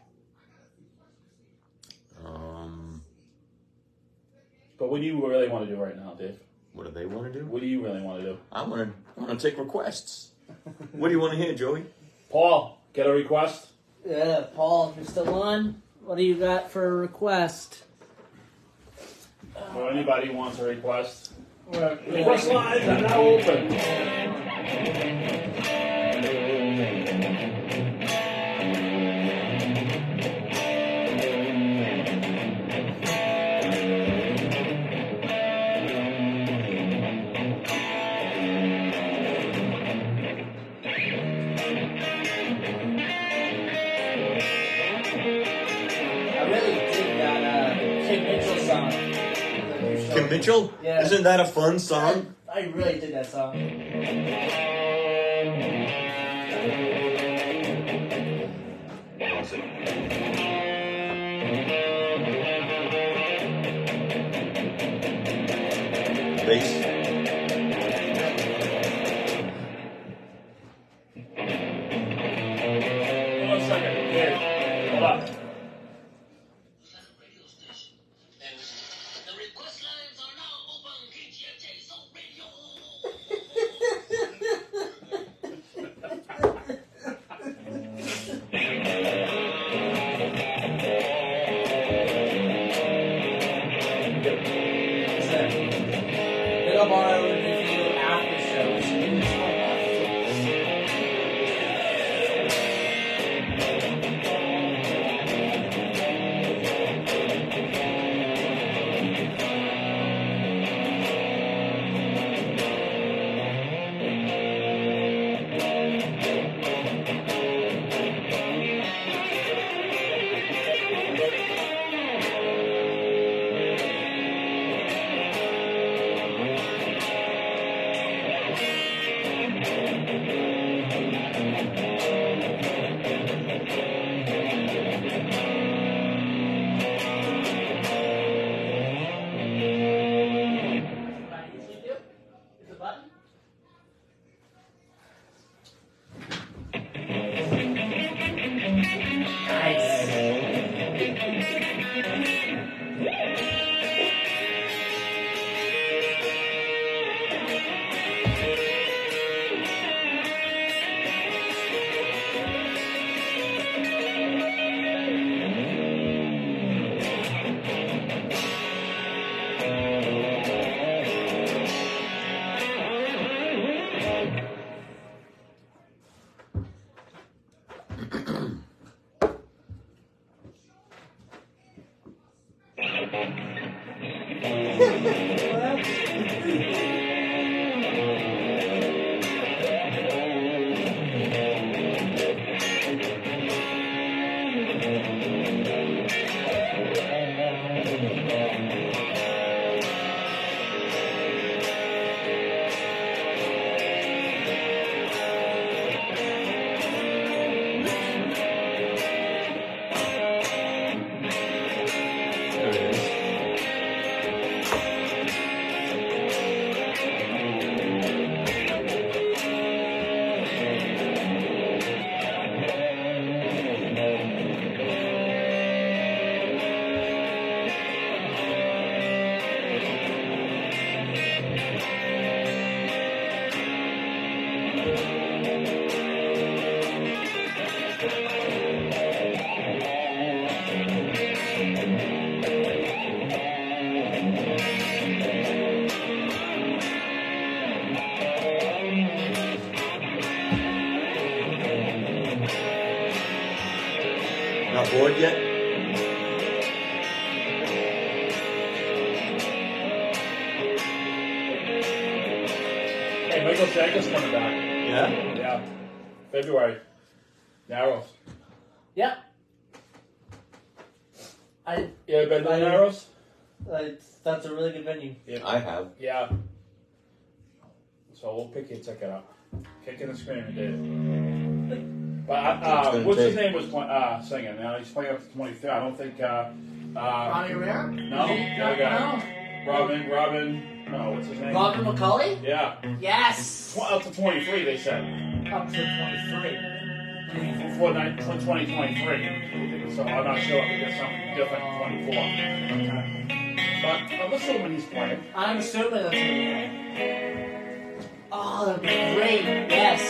But what do you really want to do right now, Dave? What do they want to do? What do you really want to do? I want to take requests. What do you want to hear, Joey? Paul, get a request. Yeah, Paul, if you're still on, what do you got for a request? Or anybody wants a request. Or, Request lines are now open. I really dig that Kim Mitchell song. that you showed Kim me. Mitchell? Yeah. Isn't that a fun song? I really dig that song. Bass. One second. Okay, hold up. The request lines are now open. KGFJ Soul Radio. Middleboro review after shows. In this one, There it is. Not bored yet? Hey, Michael Shanka's coming back. Yeah? Yeah. February. Narrows. yeah. I You ever been to the Narrows? that's a really good venue. Yeah. I have. Yeah. So we'll pick your ticket up. Kicking and screaming, Dave. But what's his name was singing? He's playing up to 23. I don't think. Ronnie Rivera? No, the other guy. Robin. No, what's his name? Robin McCauley? Yeah. Yes! Up to 23, they said. Up to 23. For 2023. So I'm not sure if there's something different in 24. But I'm assuming he's playing. I'm assuming that's what it is. Oh, that'd be great. Yes.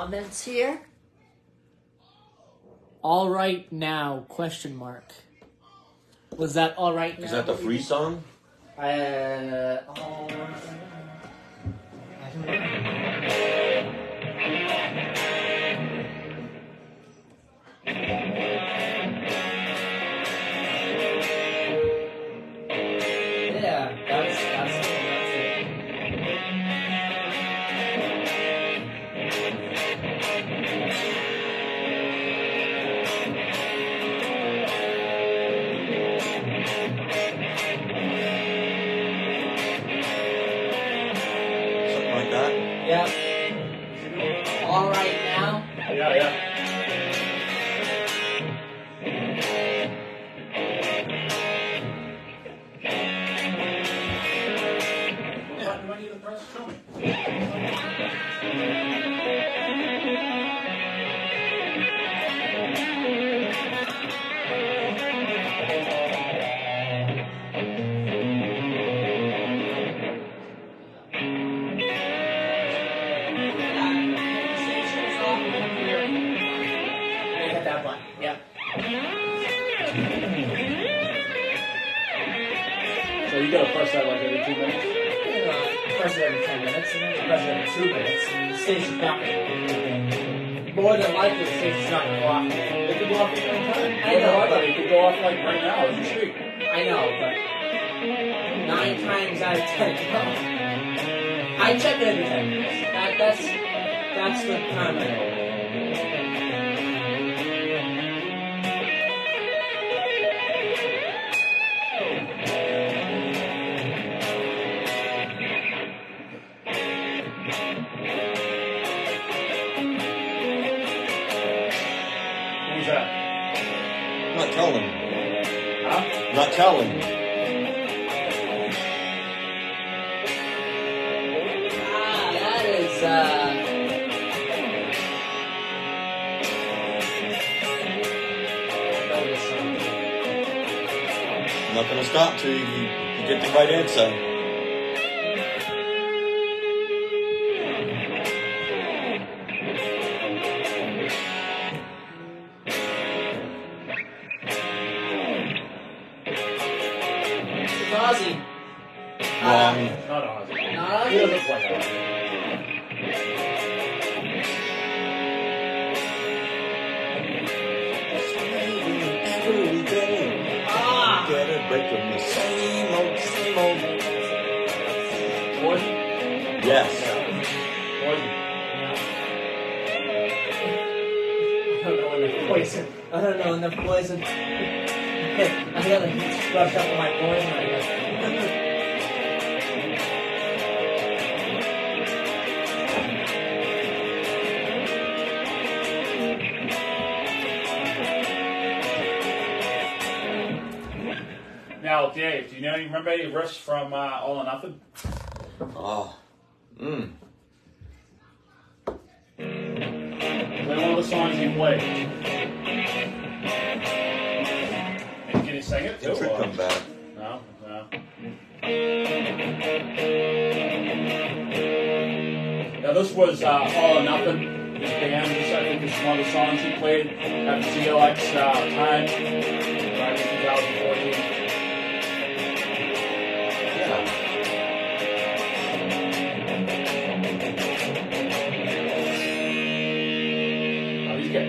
comments here. All right now? Question mark. Was that all right now? Is that the free song? All right. I don't know. Yeah, that's Something like that? Yep. All right now? Yeah. What do I need to press? Show me. Hit that button. Yep. So you gotta press that like every 2 minutes? Press it every 10 minutes, and then press it every 2 minutes, and the station's not more than likely the station's not going to go off. It could go off at any time. I know, but it could go off like right now as you speak. I know, but 9 times out of 10 it don't. I check it every 10 minutes. That's the time. Who's that? Not telling. Huh? Not telling. That is, I'm not gonna stop till you get the right answer. it's Ozzy. Wrong. Not Ozzy. Not He Ozzy. doesn't play Ozzy. Every day. Ah! Get a break from the same old. Poison? Yes. Poison. I don't know enough poison. I don't know enough poison. I gotta brush up on my poison, I guess. Now, Dave, do you remember any riffs from All or Nothing? Oh. Play one of the songs you played. And can you sing it too? It should or- come back. No? Now this was All or Nothing. This band, I think this is one of the songs he played at the CLX time, back in 2014. Yeah. Oh, he's good.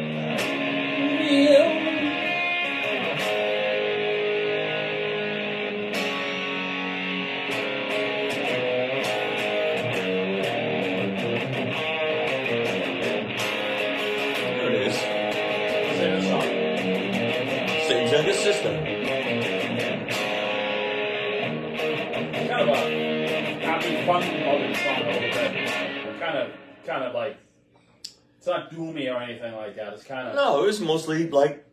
There it is. Sing the song. Same gender system. Kind of a happy, fun-loving song a little bit. Kind of like, it's not doomy or anything like that. It's kind of No, it was mostly like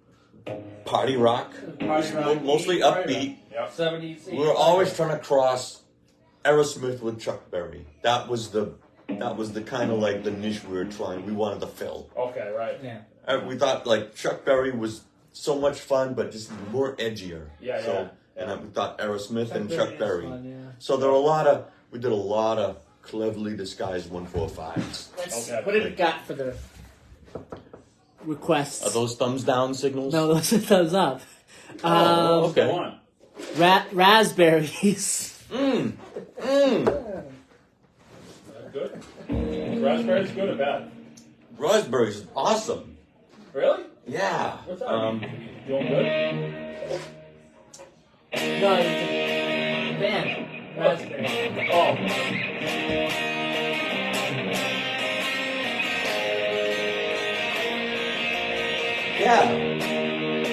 party rock. It was mostly upbeat. Yep. 70s. We were always trying to cross Aerosmith with Chuck Berry. That was the kind of like the niche we were trying. We wanted to fill. Okay, right. Yeah. We thought like Chuck Berry was so much fun, but just more edgier. Yeah, so, yeah. And we thought Aerosmith and Berry Chuck is Berry. fun, yeah. So there were we did a lot of cleverly disguised 145s. Let's Okay. put it in got for the requests. Are those thumbs down signals? No, those are thumbs up. Oh, Go okay. on. Raspberries. Good. Raspberries good or bad? Raspberries is awesome. Really? Yeah. What's that? Doing good? No, it's a band. Raspberries. Oh. Yeah.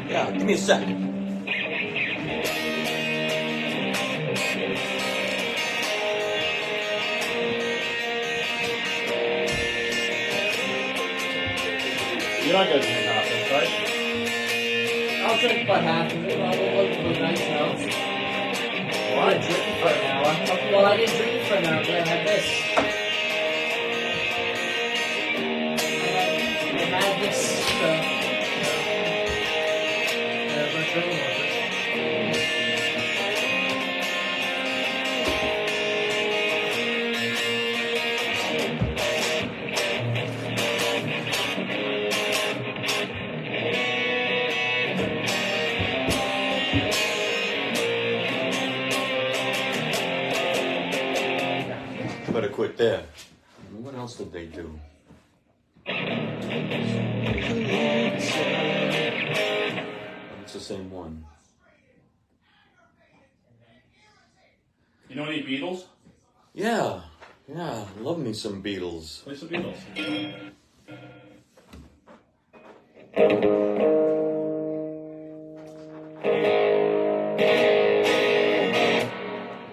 Yeah, give me a second. You're not gonna drink half this, right? I'll drink about half of it. I'll look for a nice house. Well, I didn't drink for an hour. Well, I didn't drink for an hour, but I had this. I had this. Better quit there. What else did they do? It's the same one. You know any Beatles? Yeah. Love me some Beatles. Play some Beatles.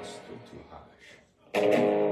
It's still too harsh.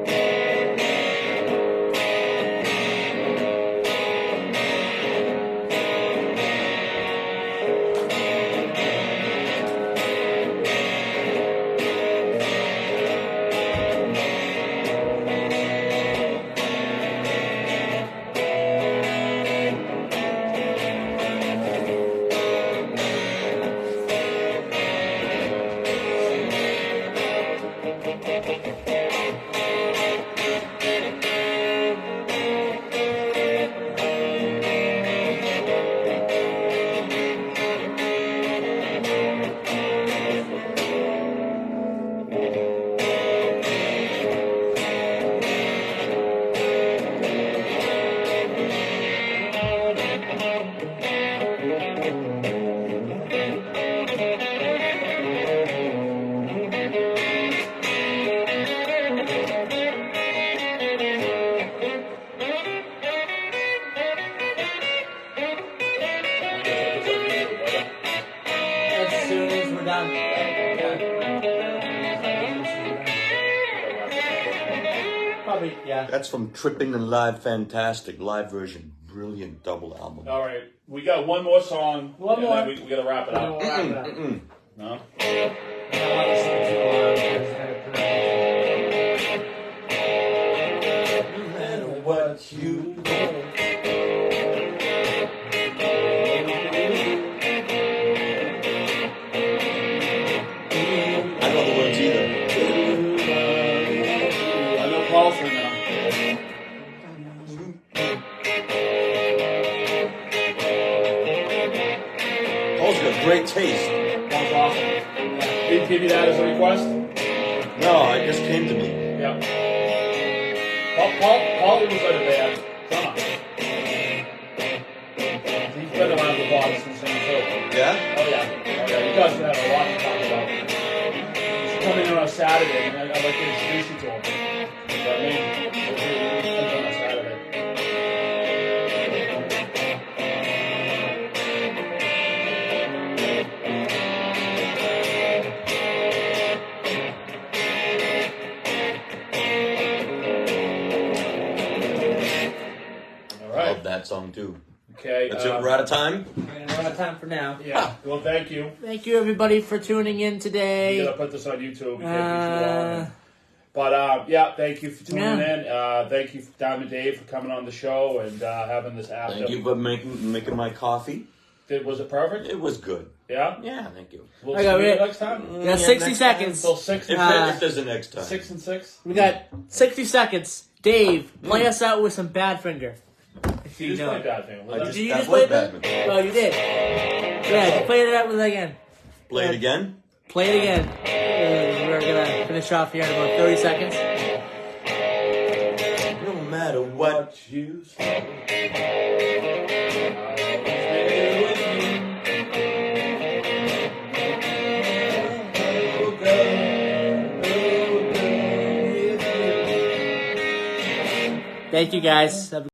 As soon as we're done. Probably, yeah. That's from Tripping and Live Fantastic, live version. Brilliant double album. All right, we got one more song. One more. And then we gotta wrap it And then up. we'll wrap it up. No? I don't want to sing too loud. No matter what you I don't know the words either. I know Paul's right now. Paul's got great taste. Paul's awesome. Did he give you that as a request? No, it just came to me. Yeah. Paul was like a bad drummer. He's been around the block since then too. Yeah? Oh yeah. He does have a lot to talk about. He's coming in on a Saturday, and I'd like to introduce you to him. You know what I mean? He comes on a Saturday. All right. Love that song too. Okay. That's it, we're out of time? We're out of time for now. Yeah. Well, thank you. Thank you, everybody, for tuning in We today. gotta put this on YouTube. We can't be too long. But yeah, thank you for tuning in. Thank you, Diamond Dave, for coming on the show and having this after. Thank you for making my coffee. Was it perfect? It was good. Yeah? Yeah, thank you. We'll I see got you it. next time. We got 60 next seconds. So 6 and If there's a next time. 6 and 6. We got 60 seconds. Dave, play us out with some Badfinger. If You you just know played it. bad thing. I Did you that just was play that? badminton. Oh, you did. Yeah, play it out with it again. Play it again. Play it again. We're gonna finish off here in about 30 seconds. No matter what. you Thank you guys. Have a